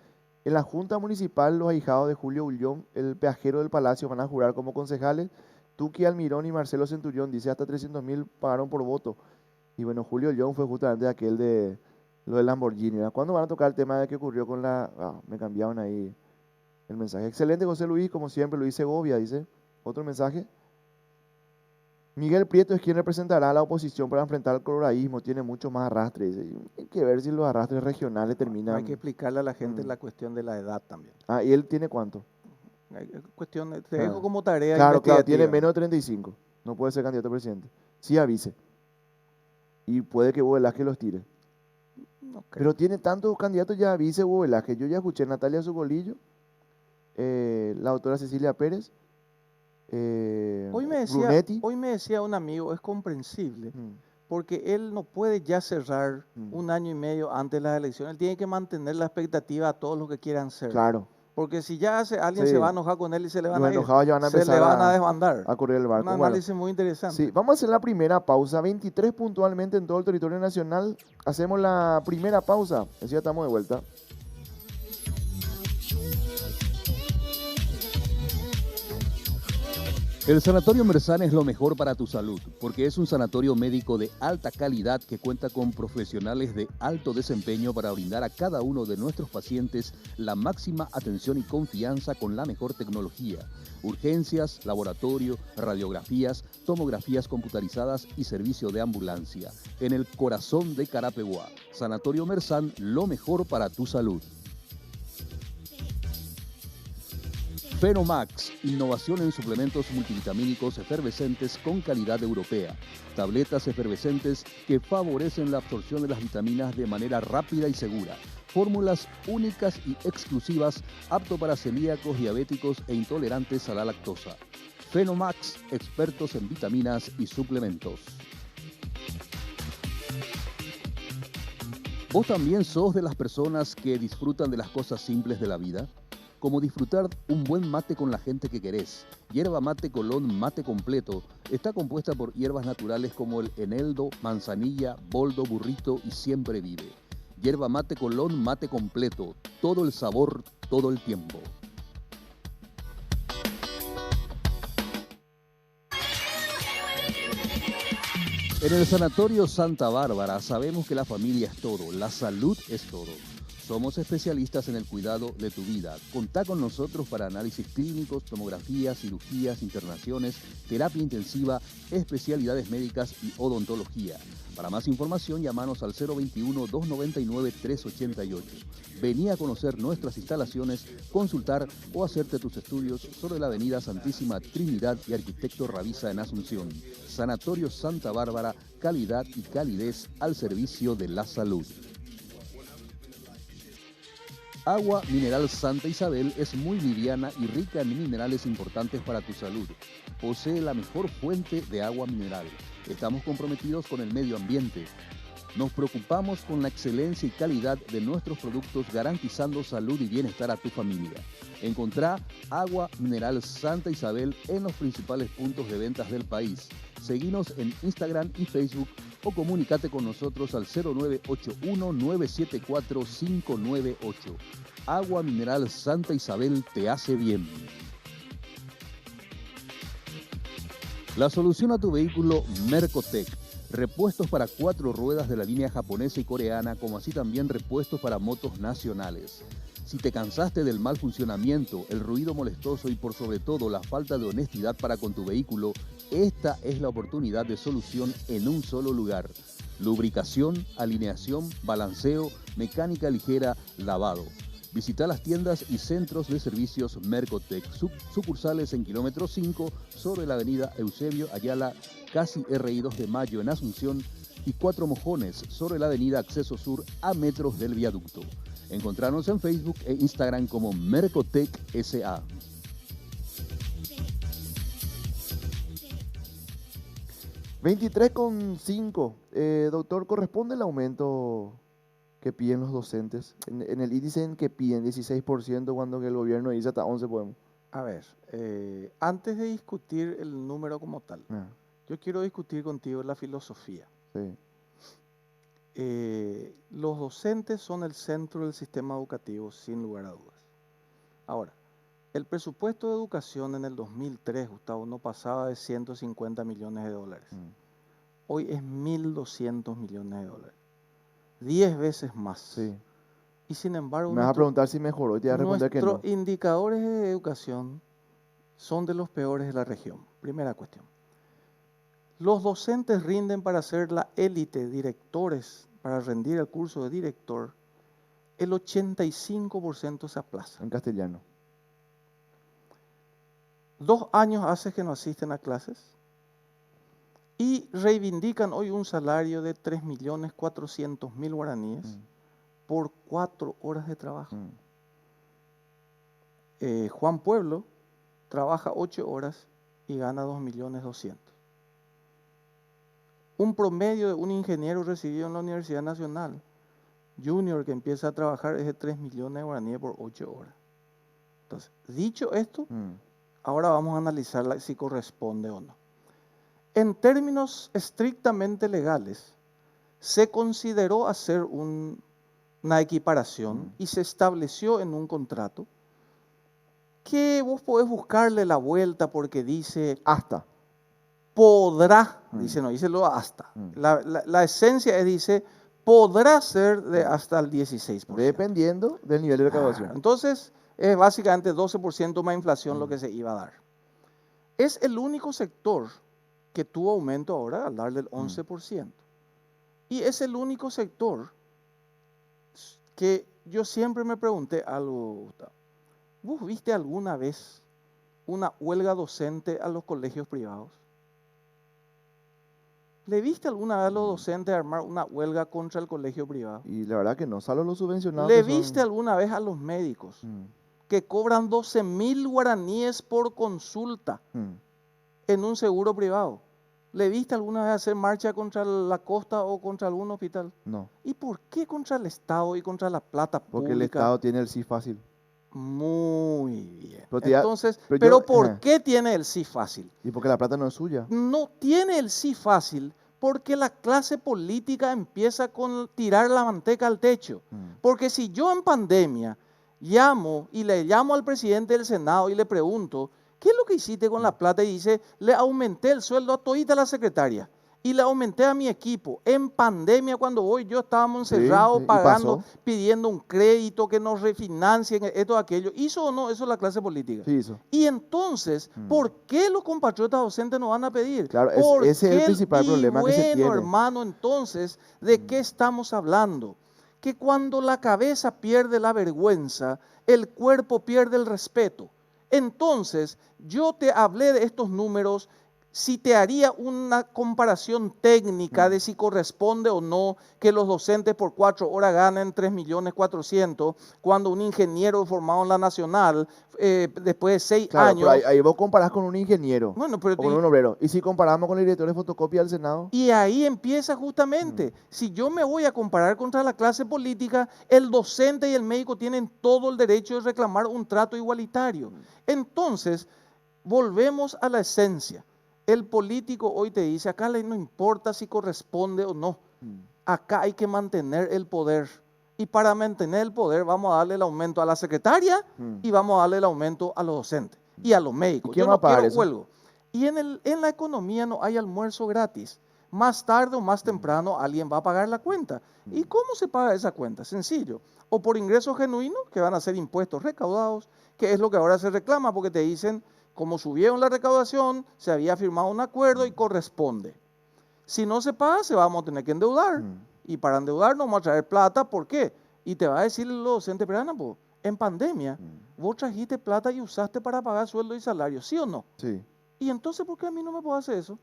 En la Junta Municipal, los ahijados de Julio Ullón, el peajero del Palacio, van a jurar como concejales. Tuqui Almirón y Marcelo Centurión, dice, hasta 300.000 pagaron por voto. Y bueno, Julio Ullón fue justamente aquel de lo del Lamborghini, ¿verdad? ¿Cuándo van a tocar el tema de qué ocurrió con la... me cambiaron ahí el mensaje. Excelente, José Luis, como siempre, Luis Segovia, dice. Otro mensaje. Miguel Prieto es quien representará a la oposición para enfrentar al coronaísmo. Tiene mucho más arrastre. Dice. Hay que ver si los arrastres regionales Hay que terminan. explicarle a la gente Mm. la cuestión de la edad también. Ah, ¿y él tiene cuánto? Te Ah. dejo como tarea Claro, claro, tiene investigativa. menos de 35. No puede ser candidato a presidente. Sí avise. Y puede que Hugo Velázquez los tire. No creo. Pero tiene tantos candidatos ya avise Hugo Velázquez. Yo ya escuché a Natalia Zucolillo, la doctora Cecilia Pérez, Brunetti. Hoy me decía un amigo, es comprensible, Mm, porque él no puede ya cerrar mm. un año y medio antes de las elecciones. Él tiene que mantener la expectativa a todos los que quieran ser. Claro. Porque si ya alguien Sí. se va a enojar con él y se le van Los a ir, enojados ya van a se le empezar van a desbandar. a correr el Un barco. Bueno, análisis muy interesante. sí, vamos a hacer la primera pausa. 23 puntualmente en todo el territorio nacional. Hacemos la primera pausa. Así ya estamos de vuelta. El Sanatorio Mersán es lo mejor para tu salud, porque es un sanatorio médico de alta calidad que cuenta con profesionales de alto desempeño para brindar a cada uno de nuestros pacientes la máxima atención y confianza con la mejor tecnología. Urgencias, laboratorio, radiografías, tomografías computarizadas y servicio de ambulancia. En el corazón de Carapeguá, Sanatorio Mersán, lo mejor para tu salud. Fenomax, innovación en suplementos multivitamínicos efervescentes con calidad europea. Tabletas efervescentes que favorecen la absorción de las vitaminas de manera rápida y segura. Fórmulas únicas y exclusivas, apto para celíacos, diabéticos e intolerantes a la lactosa. Fenomax, expertos en vitaminas y suplementos. ¿Vos también sos de las personas que disfrutan de las cosas simples de la vida? Como disfrutar un buen mate con la gente que querés. Hierba Mate Colón Mate Completo está compuesta por hierbas naturales como el eneldo, manzanilla, boldo, burrito y siempre vive. Hierba Mate Colón Mate Completo, todo el sabor, todo el tiempo. En el Sanatorio Santa Bárbara sabemos que la familia es todo, la salud es todo. Somos especialistas en el cuidado de tu vida. Contá con nosotros para análisis clínicos, tomografías, cirugías, internaciones, terapia intensiva, especialidades médicas y odontología. Para más información, llámanos al 021-299-388. Vení a conocer nuestras instalaciones, consultar o hacerte tus estudios sobre la avenida Santísima Trinidad y Arquitecto Ravisa en Asunción. Sanatorio Santa Bárbara, calidad y calidez al servicio de la salud. Agua mineral Santa Isabel es muy liviana y rica en minerales importantes para tu salud. Posee la mejor fuente de agua mineral. Estamos comprometidos con el medio ambiente. Nos preocupamos con la excelencia y calidad de nuestros productos, garantizando salud y bienestar a tu familia. Encontrá Agua Mineral Santa Isabel en los principales puntos de ventas del país. Seguinos en Instagram y Facebook o comunícate con nosotros al 0981-974-598. Agua Mineral Santa Isabel te hace bien. La solución a tu vehículo Mercotec. Repuestos para 4 ruedas de la línea japonesa y coreana, como así también repuestos para motos nacionales. Si te cansaste del mal funcionamiento, el ruido molestoso y por sobre todo la falta de honestidad para con tu vehículo, esta es la oportunidad de solución en un solo lugar. Lubricación, alineación, balanceo, mecánica ligera, lavado. Visita las tiendas y centros de servicios Mercotec, sucursales en kilómetro 5 sobre la avenida Eusebio Ayala, casi RI 2 de Mayo en Asunción, y 4 Mojones sobre la avenida Acceso Sur a metros del viaducto. Encontrarnos en Facebook e Instagram como Mercotec S.A. $23,5. Doctor, ¿corresponde el aumento que piden los docentes? En el índice en que piden 16% cuando que el gobierno dice hasta 11 podemos. A ver, antes de discutir el número como tal, yo quiero discutir contigo la filosofía. Sí. Los docentes son el centro del sistema educativo, sin lugar a dudas. Ahora, el presupuesto de educación en el 2003, Gustavo, no pasaba de 150 millones de dólares. Hoy es 1.200 millones de dólares. 10 veces más. Sí. Y sin embargo, Me vas a preguntar si mejoró y te voy a responder que no. nuestros indicadores de educación son de los peores de la región. Primera cuestión. Los docentes rinden para ser la élite, directores, para rendir el curso de director. El 85% se aplaza. En castellano. 2 años hace que no asisten a clases y reivindican hoy un salario de 3.400.000 guaraníes por 4 horas de trabajo. Juan Pueblo trabaja 8 horas y gana 2.200.000. Un promedio de un ingeniero recibido en la Universidad Nacional, junior que empieza a trabajar, es de 3 millones de guaraníes por 8 horas. Entonces, dicho esto, ahora vamos a analizar si corresponde o no. En términos estrictamente legales, se consideró hacer una equiparación y se estableció en un contrato que vos podés buscarle la vuelta porque dice Hasta. podrá, dice, no, dice lo hasta. La esencia dice podrá ser de hasta el 16%. Dependiendo del nivel de recaudación. Entonces, es básicamente 12% más inflación lo que se iba a dar. Es el único sector que tuvo aumento ahora al darle el 11%. Y es el único sector que yo siempre me pregunté algo, Gustavo. ¿Vos viste alguna vez una huelga docente a los colegios privados? ¿Le viste alguna vez a los docentes armar una huelga contra el colegio privado? Y la verdad que no, solo los subvencionados. ¿Le viste alguna vez a los médicos que cobran 12.000 guaraníes por consulta en un seguro privado? ¿Le viste alguna vez hacer marcha contra la costa o contra algún hospital? No. ¿Y por qué contra el Estado y contra la plata pública? Porque el Estado tiene el sí fácil. Muy bien. Pero Entonces, pero ¿por qué tiene el sí fácil? Y porque la plata no es suya. No tiene el sí fácil porque la clase política empieza con tirar la manteca al techo. Porque si yo en pandemia le llamo al presidente del Senado y le pregunto, ¿qué es lo que hiciste con la plata? Y dice, le aumenté el sueldo a todita la secretaria y le aumenté a mi equipo. En pandemia, cuando hoy yo estábamos encerrados pagando, pidiendo un crédito que nos refinancien, esto, aquello. ¿Hizo o no eso la clase política? Sí, hizo. Y entonces, ¿por qué los compatriotas docentes no van a pedir? Claro, ese es el principal problema que se tiene. Bueno, hermano, entonces, ¿de qué estamos hablando? Que cuando la cabeza pierde la vergüenza, el cuerpo pierde el respeto. Entonces, yo te hablé de estos números. Si te haría una comparación técnica de si corresponde o no que los docentes por 4 horas ganen 3.400.000, cuando un ingeniero formado en la Nacional, después de 6 años... Pero ahí vos comparás con un ingeniero, bueno, pero o con un obrero. Y si comparamos con el director de fotocopia del Senado... Y ahí empieza justamente. Si yo me voy a comparar contra la clase política, el docente y el médico tienen todo el derecho de reclamar un trato igualitario. Entonces, volvemos a la esencia. El político hoy te dice, acá no importa si corresponde o no, acá hay que mantener el poder. Y para mantener el poder vamos a darle el aumento a la secretaria y vamos a darle el aumento a los docentes y a los médicos. Yo no quiero huelgo. Y en la economía no hay almuerzo gratis. Más tarde o más temprano alguien va a pagar la cuenta. ¿Y cómo se paga esa cuenta? Sencillo. O por ingresos genuinos, que van a ser impuestos recaudados, que es lo que ahora se reclama, porque te dicen, como subieron la recaudación, se había firmado un acuerdo y corresponde. Si no se paga, se vamos a tener que endeudar. Y para endeudarnos vamos a traer plata, ¿por qué? Y te va a decir los docentes, pero Ana, en pandemia, vos trajiste plata y usaste para pagar sueldo y salario, ¿sí o no? Sí. Y entonces, ¿por qué a mí no me puedo hacer eso?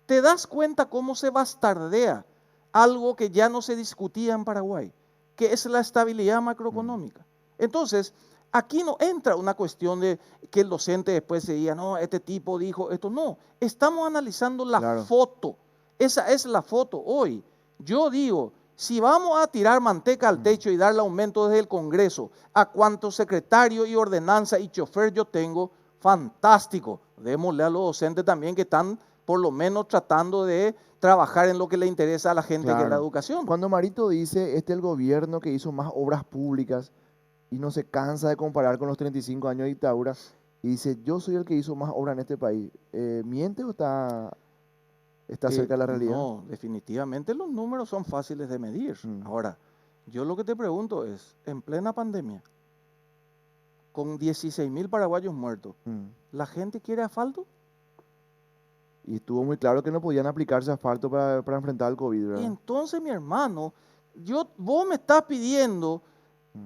¿Te das cuenta cómo se bastardea algo que ya no se discutía en Paraguay, que es la estabilidad macroeconómica? Entonces, aquí no entra una cuestión de que el docente después se diga, no, este tipo dijo esto. No, estamos analizando la foto. Esa es la foto hoy. Yo digo, si vamos a tirar manteca al techo y darle aumento desde el Congreso a cuántos secretarios y ordenanza y chofer yo tengo, fantástico. Démosle a los docentes también que están por lo menos tratando de trabajar en lo que le interesa a la gente, que es la educación. Cuando Marito dice, el gobierno que hizo más obras públicas, y no se cansa de comparar con los 35 años de dictadura, y dice, yo soy el que hizo más obra en este país. ¿Miente o está cerca de la realidad? No, definitivamente los números son fáciles de medir. Ahora, yo lo que te pregunto es, en plena pandemia, con 16.000 paraguayos muertos, ¿la gente quiere asfalto? Y estuvo muy claro que no podían aplicarse asfalto para enfrentar el COVID, Y ¿verdad? entonces, mi hermano, vos me estás pidiendo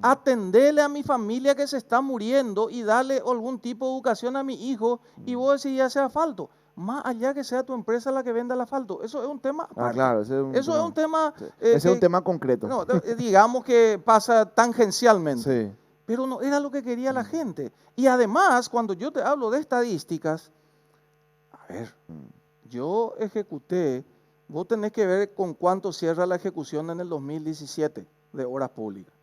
atenderle a mi familia que se está muriendo y darle algún tipo de educación a mi hijo y vos decís ya sea asfalto. Más allá que sea tu empresa la que venda el asfalto, eso es un tema Ah, aparte. claro, ese es un Eso es un tema sí. Ese es un que, tema concreto. no, digamos que pasa tangencialmente. Sí. Pero no era lo que quería la gente. Y además, cuando yo te hablo de estadísticas, a ver, yo ejecuté, vos tenés que ver con cuánto cierra la ejecución en el 2017 de obras públicas.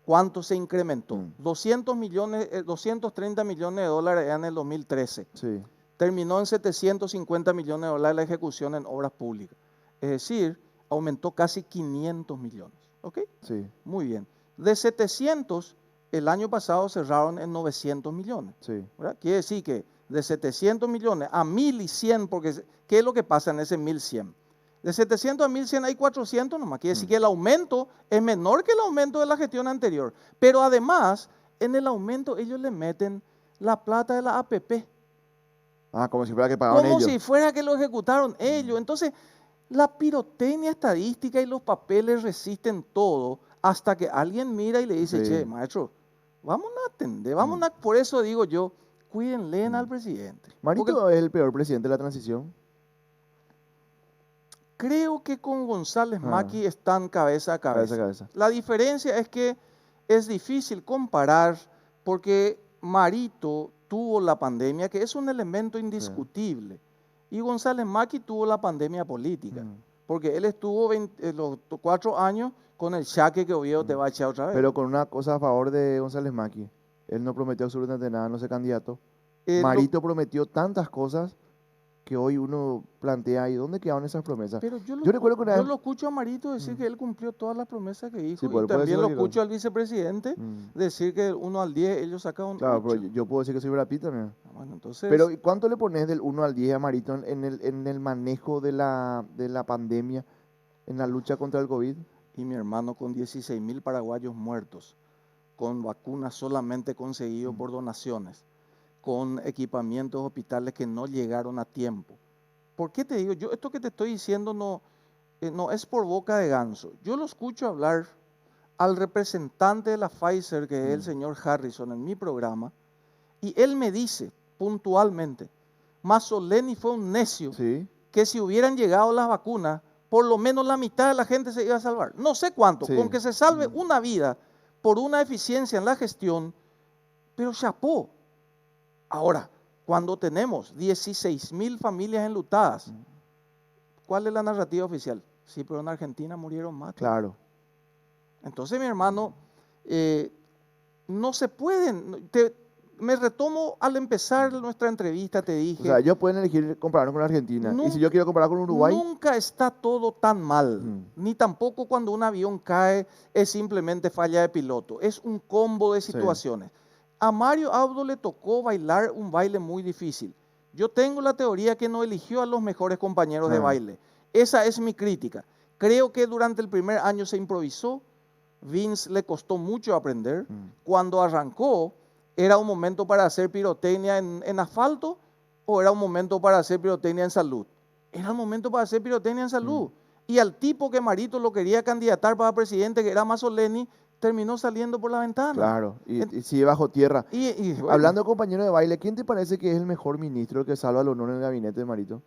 ¿Cuánto se incrementó? 200 millones, 230 millones de dólares en el 2013. Sí. Terminó en 750 millones de dólares la ejecución en obras públicas. Es decir, aumentó casi 500 millones. ¿Ok? Sí. Muy bien. De 700, el año pasado cerraron en 900 millones. Sí. ¿Verdad? Quiere decir que de 700 millones a 1.100, porque ¿qué es lo que pasa en ese 1.100? De 700 a 1.100 hay 400 nomás. Quiere decir que el aumento es menor que el aumento de la gestión anterior. Pero además, en el aumento ellos le meten la plata de la APP. Ah, como si fuera que pagaban Como ellos. si fuera que lo ejecutaron ellos. Entonces, la pirotecnia estadística y los papeles resisten todo hasta que alguien mira y le dice, Sí. che, maestro, vamos a atender, vamos a... Por eso digo yo, cuídenle al presidente. Marito Porque es el peor presidente de la transición. creo que con González Macri están cabeza a cabeza. Cabeza a cabeza. La diferencia es que es difícil comparar porque Marito tuvo la pandemia, que es un elemento indiscutible, y González Macri tuvo la pandemia política, porque él estuvo los 4 años con el chaque que Oviedo te va a echar otra vez. Pero con una cosa a favor de González Macri. Él no prometió absolutamente nada, no se candidato. Lo- Marito prometió tantas cosas que hoy uno plantea ahí, ¿dónde quedaron esas promesas? Pero yo recuerdo que una vez... lo escucho a Marito decir que él cumplió todas las promesas que dijo, Sí, pues, y él puede también decir lo cualquier escucho al vicepresidente decir que del 1 al 10 ellos sacaron Claro, 8. pero yo puedo decir que soy Brad Pitt también. Bueno, entonces, Pero ¿y ¿cuánto le pones del 1 al 10 a Marito en el manejo de la pandemia, en la lucha contra el COVID? y mi hermano con 16.000 paraguayos muertos, con vacunas solamente conseguidos por donaciones, con equipamientos hospitales que no llegaron a tiempo. ¿Por qué te digo? Yo esto que te estoy diciendo no es por boca de ganso. Yo lo escucho hablar al representante de la Pfizer, que es el señor Harrison, en mi programa, y él me dice puntualmente, Mazzoleni fue un necio, Sí. que si hubieran llegado las vacunas, por lo menos la mitad de la gente se iba a salvar. No sé cuánto, Sí. con que se salve una vida por una eficiencia en la gestión, pero chapó. Ahora, cuando tenemos 16.000 familias enlutadas, ¿cuál es la narrativa oficial? Sí, pero en Argentina murieron más. Claro. Entonces, mi hermano, no se pueden... me retomo al empezar nuestra entrevista, te dije... O sea, ellos pueden elegir compararnos con Argentina. Y si Nun- yo quiero comparar con Uruguay, Nunca está todo tan mal, ni tampoco cuando un avión cae es simplemente falla de piloto, es un combo de situaciones. A Mario Abdo le tocó bailar un baile muy difícil. Yo tengo la teoría que no eligió a los mejores compañeros de baile. Esa es mi crítica. Creo que durante el primer año se improvisó, Vince le costó mucho aprender. Cuando arrancó, ¿era un momento para hacer pirotecnia en asfalto o era un momento para hacer pirotecnia en salud? Era el momento para hacer pirotecnia en salud. Y al tipo que Marito lo quería candidatar para presidente, que era Mazzoleni, terminó saliendo por la ventana. claro, y sigue bajo tierra. Y bueno, Hablando de compañero de baile, ¿quién te parece que es el mejor ministro que salva el honor en el gabinete de Marito?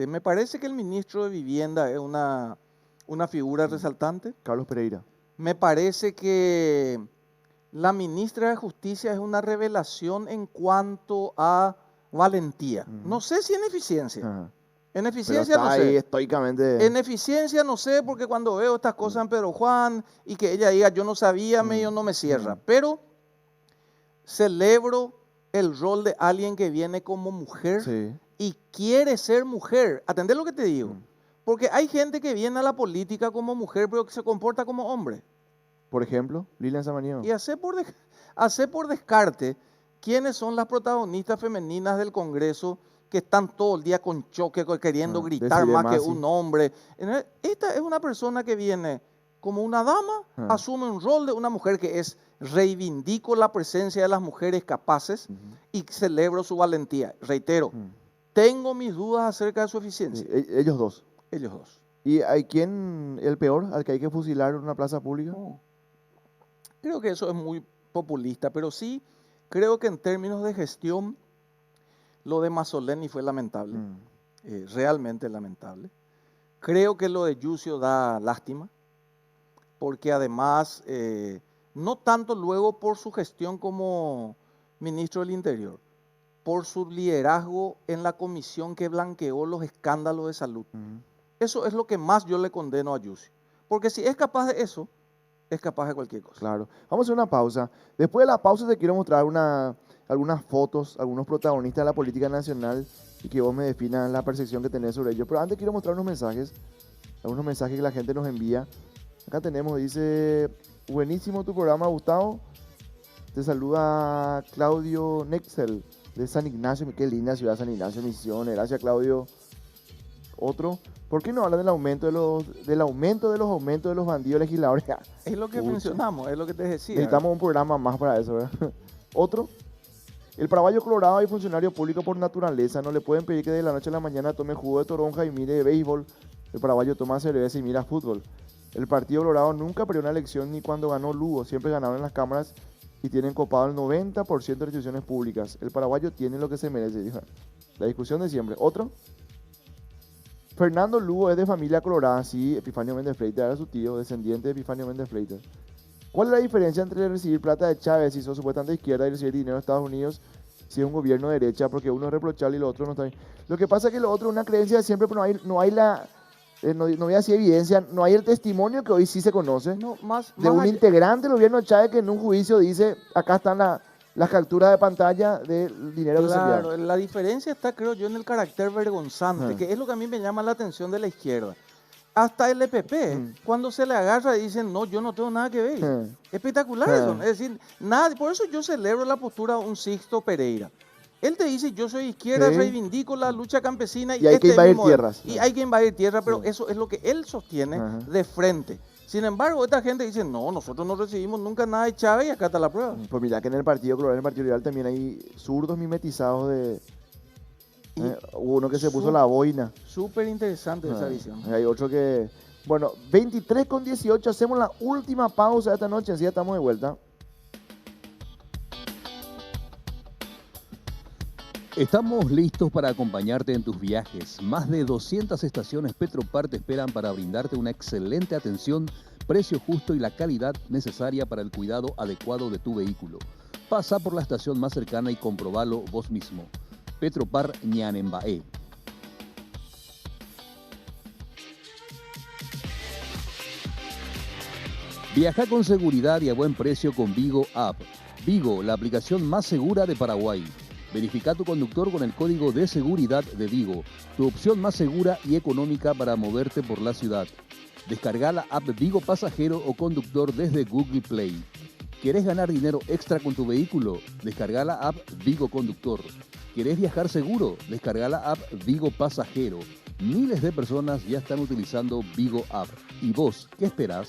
me parece que el ministro de Vivienda es una figura resaltante. Carlos Pereira. Me parece que la ministra de Justicia es una revelación en cuanto a valentía. No sé si en eficiencia. Ajá. En Pero eficiencia está no ahí sé. estoicamente. En eficiencia no sé, porque cuando veo estas cosas en Pedro Juan y que ella diga yo no sabía, medio no me cierra. Pero celebro el rol de alguien que viene como mujer Sí. y quiere ser mujer. Atendé lo que te digo. Porque hay gente que viene a la política como mujer, pero que se comporta como hombre. Por ejemplo, Lilian Samaniego. Y hace por descarte quiénes son las protagonistas femeninas del Congreso que están todo el día con choque, queriendo gritar Desiree más que Masi. un hombre. Esta es una persona que viene como una dama, asume un rol de una mujer que es reivindico la presencia de las mujeres capaces y celebro su valentía. Reitero, tengo mis dudas acerca de su eficiencia. Ellos dos. Ellos dos. ¿Y hay quién el peor al que hay que fusilar en una plaza pública? No. Creo que eso es muy populista, pero sí creo que en términos de gestión, lo de Mazzoleni fue lamentable, realmente lamentable. Creo que lo de Yucio da lástima, porque además, no tanto luego por su gestión como ministro del Interior, por su liderazgo en la comisión que blanqueó los escándalos de salud. Eso es lo que más yo le condeno a Yucio, porque si es capaz de eso, es capaz de cualquier cosa. Claro. Vamos a hacer una pausa. Después de la pausa te quiero mostrar algunas fotos, algunos protagonistas de la política nacional y que vos me definas la percepción que tenés sobre ellos. Pero antes quiero mostrar unos mensajes, algunos mensajes que la gente nos envía. Acá tenemos, dice, buenísimo tu programa, Gustavo. Te saluda Claudio Nexel de San Ignacio. Qué linda ciudad San Ignacio, Misiones. Gracias, Claudio. Otro, ¿por qué no hablan del aumento de los aumentos de los bandidos legisladores? Es lo que mencionamos, es lo que te decía. Necesitamos un programa más para eso, ¿verdad? Otro, el paraguayo colorado y funcionario público por naturaleza no le pueden pedir que de la noche a la mañana tome jugo de toronja y mire béisbol. El paraguayo toma cerveza y mira fútbol. El Partido Colorado nunca perdió una elección ni cuando ganó Lugo, siempre ganaron en las cámaras y tienen copado el 90% de instituciones públicas. El paraguayo tiene lo que se merece, dijo. La discusión de siempre. Otro, Fernando Lugo es de familia colorada, sí, Epifanio Méndez Freitas era su tío, descendiente de Epifanio Méndez Freitas. ¿Cuál es la diferencia entre recibir plata de Chávez si sos supuestamente de izquierda y recibir dinero de Estados Unidos si es un gobierno de derecha? Porque uno es reprochable y lo otro no está bien. Lo que pasa es que lo otro es una creencia de siempre, pero no hay así evidencia, no hay el testimonio que hoy sí se conoce No, más de un allá- integrante del gobierno de Chávez que en un juicio dice, acá están las capturas de pantalla del dinero que se Claro, enviaron. la diferencia está, creo yo, en el carácter vergonzante, que es lo que a mí me llama la atención de la izquierda. Hasta el EPP, cuando se le agarra, dicen, no, yo no tengo nada que ver. Espectacular eso. Es decir, nada, por eso yo celebro la postura de un Sixto Pereira. Él te dice, yo soy izquierda, Sí. reivindico la lucha campesina. Y hay que este es mi invadir modelo. tierras. Y hay que invadir tierra, pero eso es lo que él sostiene de frente. Sin embargo, esta gente dice, no, nosotros no recibimos nunca nada de Chávez y acá está la prueba. Pues mira que en el Partido Colorado, en el Partido Liberal también hay zurdos mimetizados de... hubo uno que se puso la boina. Súper interesante esa visión. Hay otro que... Bueno, 23:18, hacemos la última pausa de esta noche, así ya estamos de vuelta. Estamos listos para acompañarte en tus viajes. Más de 200 estaciones Petropar te esperan para brindarte una excelente atención, precio justo y la calidad necesaria para el cuidado adecuado de tu vehículo. Pasa por la estación más cercana y comprobalo vos mismo. Petropar Ñanembaé. Viaja con seguridad y a buen precio con Vigo App. Vigo, la aplicación más segura de Paraguay. Verifica tu conductor con el código de seguridad de Vigo, tu opción más segura y económica para moverte por la ciudad. Descarga la app Vigo Pasajero o Conductor desde Google Play. ¿Querés ganar dinero extra con tu vehículo? Descarga la app Vigo Conductor. ¿Querés viajar seguro? Descarga la app Vigo Pasajero. Miles de personas ya están utilizando Vigo App. ¿Y vos qué esperás?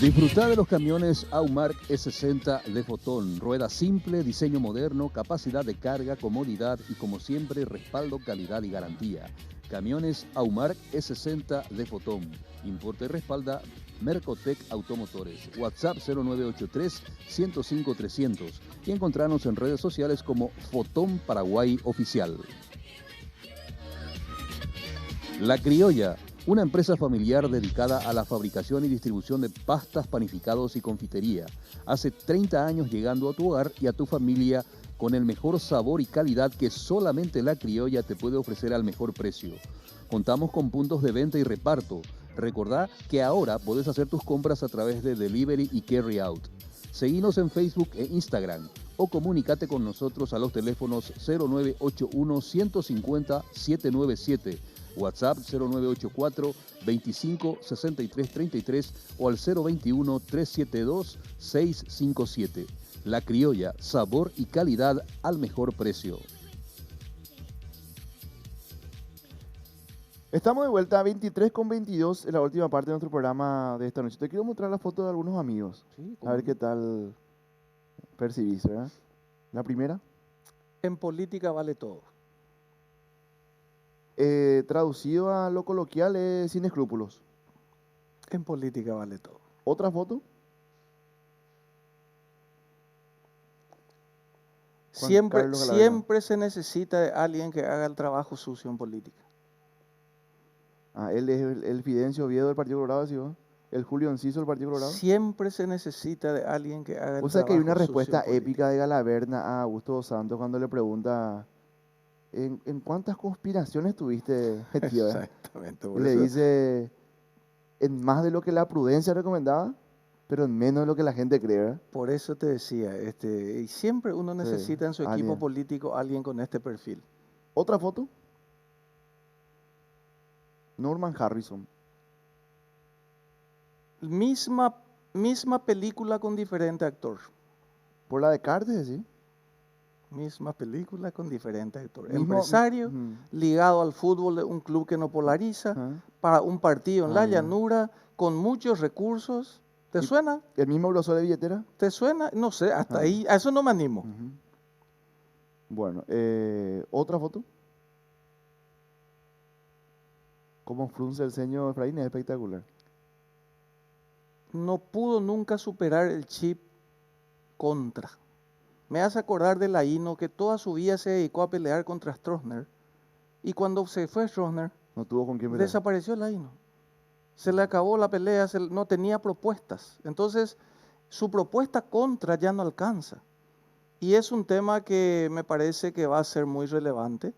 Disfruta de los camiones Aumark E60 de Fotón. Rueda simple, diseño moderno, capacidad de carga, comodidad y como siempre respaldo, calidad y garantía. Camiones Aumark E60 de Fotón. Importa y respalda Mercotec Automotores. WhatsApp 0983-105-300 y encontrarnos en redes sociales como Fotón Paraguay Oficial. La Criolla, una empresa familiar dedicada a la fabricación y distribución de pastas, panificados y confitería. Hace 30 años llegando a tu hogar y a tu familia con el mejor sabor y calidad que solamente La Criolla te puede ofrecer al mejor precio. Contamos con puntos de venta y reparto. Recordá que ahora podés hacer tus compras a través de Delivery y Carry Out. Seguinos en Facebook e Instagram o comunícate con nosotros a los teléfonos 0981 150 797, WhatsApp 0984 25 63 33 o al 021 372 657. La Criolla, sabor y calidad al mejor precio. Estamos de vuelta a 23:22 en la última parte de nuestro programa de esta noche. Te quiero mostrar la foto de algunos amigos. Sí, A ver qué tal percibís, ¿verdad? La primera, En política vale todo. traducido a lo coloquial, es sin escrúpulos. En política vale todo. Otra foto, Juan Siempre, Carlos Galarza. siempre se necesita de alguien que haga el trabajo sucio en política. Él es el Fidencio Oviedo del Partido Colorado, ¿sí, vos? El Julio Enciso del Partido Colorado. Siempre se necesita de alguien que haga el O sea que hay una trabajo sucio respuesta en política. épica de Galaverna a Augusto dos Santos cuando le pregunta ¿en cuántas conspiraciones tuviste, tío? Exactamente. Y Por le eso, dice en más de lo que la prudencia recomendaba, pero en menos de lo que la gente cree, ¿verdad? por eso te decía, y siempre uno necesita en su equipo alguien. político alguien con este perfil. Otra foto, Norman Harrison. Misma película con diferente actor. Por la de Cartes, ¿sí? Misma película con diferente actor. Mismo- Empresario, Ujú. ligado al fútbol de un club que no polariza, Ajá. para un partido en la ya. llanura, con muchos recursos. ¿Te Y- suena? ¿El mismo grosor de billetera? ¿Te suena? No sé, hasta Ah. ahí, a eso no me animo. Ujú. Bueno, otra foto. Como frunce el ceño de Efraín es espectacular. No pudo nunca superar el chip contra. Me hace acordar de Laino que toda su vida se dedicó a pelear contra Stroessner. Y cuando se fue Stroessner, No tuvo con quién pelear. desapareció Laino. Se le acabó la pelea, no tenía propuestas. Entonces, su propuesta contra ya no alcanza. Y es un tema que me parece que va a ser muy relevante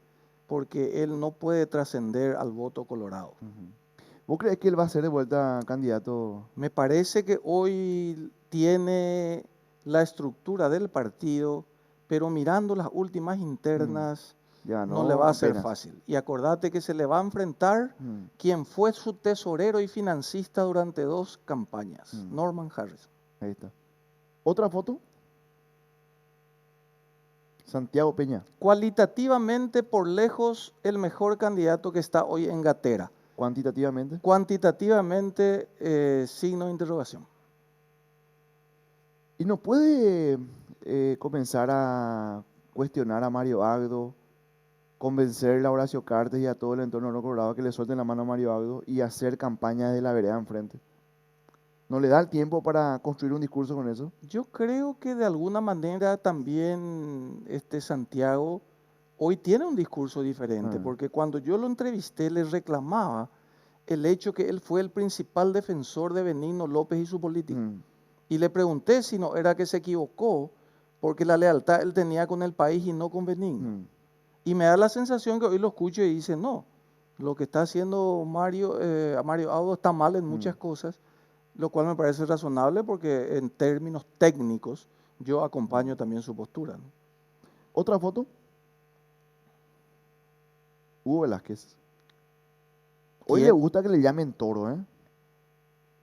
porque él no puede trascender al voto colorado. Ujú. ¿Vos crees que él va a ser de vuelta candidato? Me parece que hoy tiene la estructura del partido, pero mirando las últimas internas, Ya no le va a ser apenas. fácil. Y acordate que se le va a enfrentar Mm. quien fue su tesorero y financista durante 2 campañas, Mm. Norman Harrison. Ahí está. Otra foto. Santiago Peña. Cualitativamente, por lejos, el mejor candidato que está hoy en Gatera. Cuantitativamente. Cuantitativamente, signo de interrogación. Y no puede comenzar a cuestionar a Mario Agdo, convencer a Horacio Cartes y a todo el entorno no colorado que le suelten la mano a Mario Agdo y hacer campaña desde la vereda enfrente. ¿No le da el tiempo para construir un discurso con eso? Yo creo que de alguna manera también Santiago hoy tiene un discurso diferente, Ah. porque cuando yo lo entrevisté le reclamaba el hecho que él fue el principal defensor de Benigno López y su política. Mm. Y le pregunté si no era que se equivocó, porque la lealtad él tenía con el país y no con Benigno. Mm. Y me da la sensación que hoy lo escucho y dice, no, lo que está haciendo Mario Audo está mal en muchas cosas, lo cual me parece razonable porque en términos técnicos yo acompaño también su postura, ¿no? Otra foto. Hugo Velázquez. Hoy ¿Quién? le gusta que le llamen toro, ¿eh?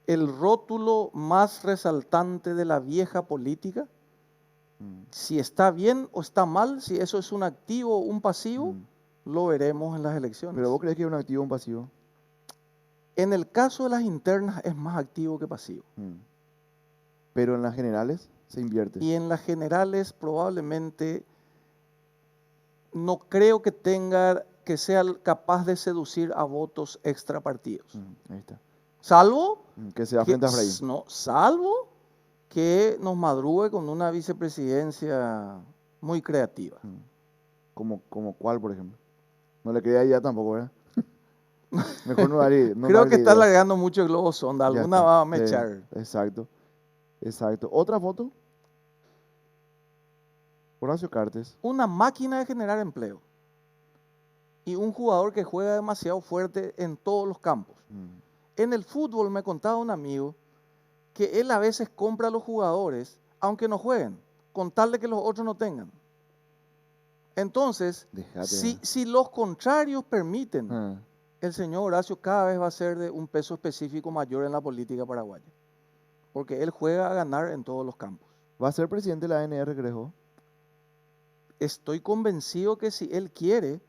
El rótulo más resaltante de la vieja política, Mm. si está bien o está mal, si eso es un activo o un pasivo, Mm. lo veremos en las elecciones. ¿Pero vos crees que es un activo o un pasivo? En el caso de las internas es más activo que pasivo. Mm. Pero en las generales se invierte. Y en las generales probablemente no creo que sea capaz de seducir a votos extra partidos. Ahí está. Salvo Que se va que, frente a Efraín. no, salvo que nos madrugue con una vicepresidencia muy creativa. Como cuál, por ejemplo. No le queda ya tampoco, ¿verdad? Mejor no darle. No Creo darle que está ideas. largando mucho globo sonda, Ya alguna está. va a mechar. Exacto. Exacto. Otra foto. Horacio Cartes. Una máquina de generar empleo. Y un jugador que juega demasiado fuerte en todos los campos. En el fútbol me contaba un amigo que él a veces compra a los jugadores, aunque no jueguen, con tal de que los otros no tengan. Entonces, Déjate. si los contrarios permiten, Ah. el señor Horacio cada vez va a ser de un peso específico mayor en la política paraguaya. Porque él juega a ganar en todos los campos. ¿Va a ser presidente de la ANR, Grejo? Estoy convencido que si él quiere,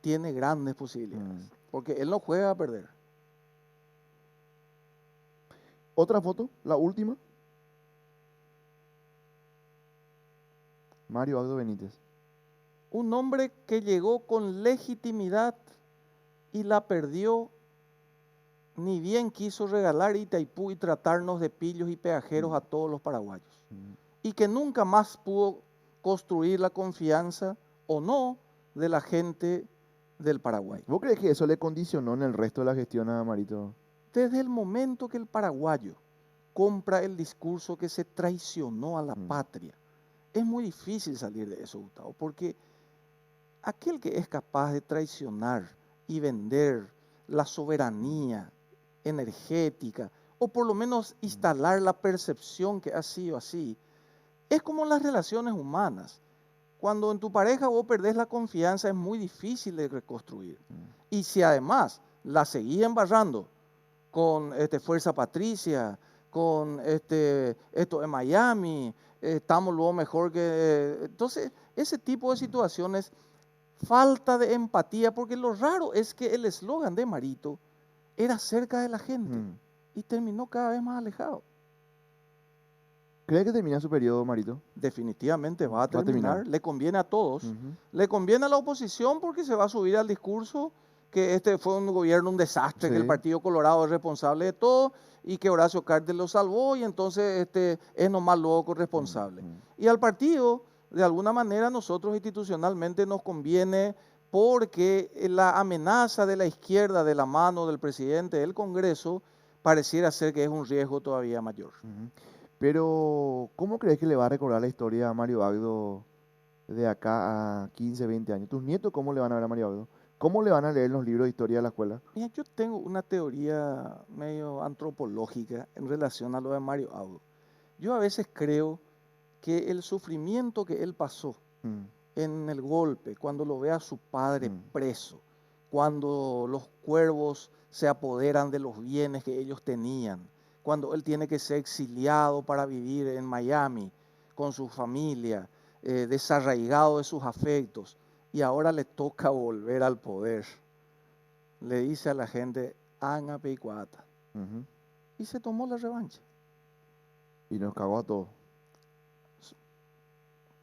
tiene grandes posibilidades. porque él no juega a perder. Otra foto, la última. Mario Abdo Benítez. Un hombre que llegó con legitimidad y la perdió, ni bien quiso regalar Itaipú y tratarnos de pillos y peajeros a todos los paraguayos. Y que nunca más pudo construir la confianza o no de la gente del Paraguay. ¿Vos crees que eso le condicionó en el resto de la gestión a Marito? Desde el momento que el paraguayo compra el discurso que se traicionó a la patria, es muy difícil salir de eso, Gustavo, porque aquel que es capaz de traicionar y vender la soberanía energética, o por lo menos instalar la percepción que ha sido así, es como las relaciones humanas. Cuando en tu pareja vos perdés la confianza es muy difícil de reconstruir. Y si además la seguís embarrando con Fuerza Patricia, con esto en Miami, estamos luego mejor que... entonces, ese tipo de situaciones, falta de empatía, porque lo raro es que el eslogan de Marito era cerca de la gente y terminó cada vez más alejado. ¿Cree que termina su periodo, Marito? Definitivamente va a terminar. Le conviene a todos. Le conviene a la oposición porque se va a subir al discurso que este fue un gobierno, un desastre, que el Partido Colorado es responsable de todo y que Horacio Cartes lo salvó y entonces es nomás loco responsable. Y al partido, de alguna manera, nosotros institucionalmente nos conviene porque la amenaza de la izquierda de la mano del presidente del Congreso pareciera ser que es un riesgo todavía mayor. Pero, ¿cómo crees que le va a recordar la historia a Mario Abdo de acá a 15, 20 años? ¿Tus nietos cómo le van a ver a Mario Abdo? ¿Cómo le van a leer los libros de historia de la escuela? Mira, yo tengo una teoría medio antropológica en relación a lo de Mario Abdo. Yo a veces creo que el sufrimiento que él pasó en el golpe, cuando lo ve a su padre preso, cuando los cuervos se apoderan de los bienes que ellos tenían, cuando él tiene que ser exiliado para vivir en Miami con su familia, desarraigado de sus afectos, y ahora le toca volver al poder. Le dice a la gente, Anga Peicuata. Y se tomó la revancha. Y nos cagó a todos.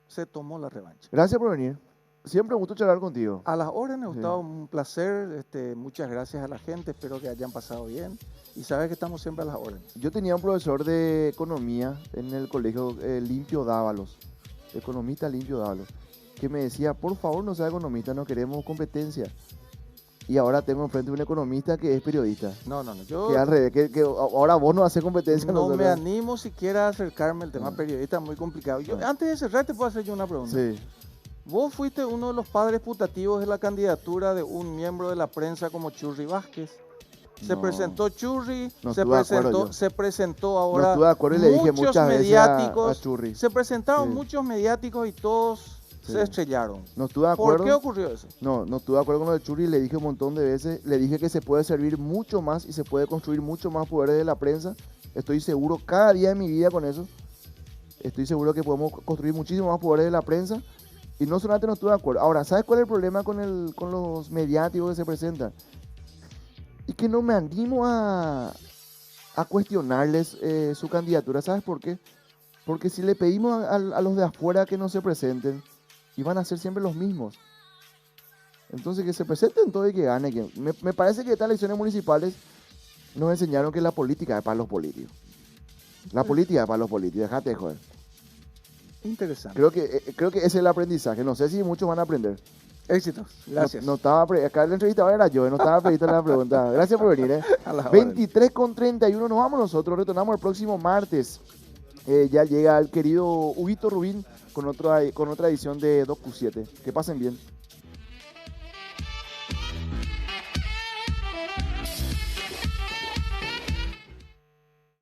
Se tomó la revancha. Gracias por venir. Siempre un gusto charlar contigo. A las órdenes, Gustavo, un placer. Muchas gracias a la gente. Espero que hayan pasado bien. Y sabes que estamos siempre a las órdenes. Yo tenía un profesor de economía en el colegio, Limpio Dávalos, economista Limpio Dávalos, que me decía, por favor no sea economista, no queremos competencia. Y ahora tengo enfrente un economista que es periodista. No, yo... Que al revés, que ahora vos no haces competencia. No me animo siquiera a acercarme al tema periodista, muy complicado. Antes de cerrar, te puedo hacer yo una pregunta. Sí. Vos fuiste uno de los padres putativos de la candidatura de un miembro de la prensa como Churri Vázquez. Se presentó Churri, se presentó ahora no estuve de acuerdo y le dije muchas mediáticos, veces a Churri. Se presentaron muchos mediáticos y todos se estrellaron. No estuve de acuerdo. ¿Por qué ocurrió eso? No estuve de acuerdo con lo de Churri, le dije un montón de veces, le dije que se puede servir mucho más y se puede construir mucho más poder de la prensa. Estoy seguro cada día de mi vida con eso. Estoy seguro que podemos construir muchísimo más poderes de la prensa. Y no solamente no estuve de acuerdo. Ahora, ¿sabes cuál es el problema con los mediáticos que se presentan? Y que no me animo a cuestionarles su candidatura. ¿Sabes por qué? Porque si le pedimos a los de afuera que no se presenten, iban a ser siempre los mismos. Entonces que se presenten todos y que gane. Me parece que estas elecciones municipales nos enseñaron que la política es para los políticos. La política es para los políticos. Déjate de joder. Interesante. Creo que ese es el aprendizaje. No sé si muchos van a aprender. Éxitos. Gracias. Acá el entrevistador era yo, no estaba previsto la pregunta. Gracias por venir. 23:31 nos vamos nosotros. Retornamos el próximo martes. Ya llega el querido Huguito Rubín con otra edición de 2Q7. Que pasen bien.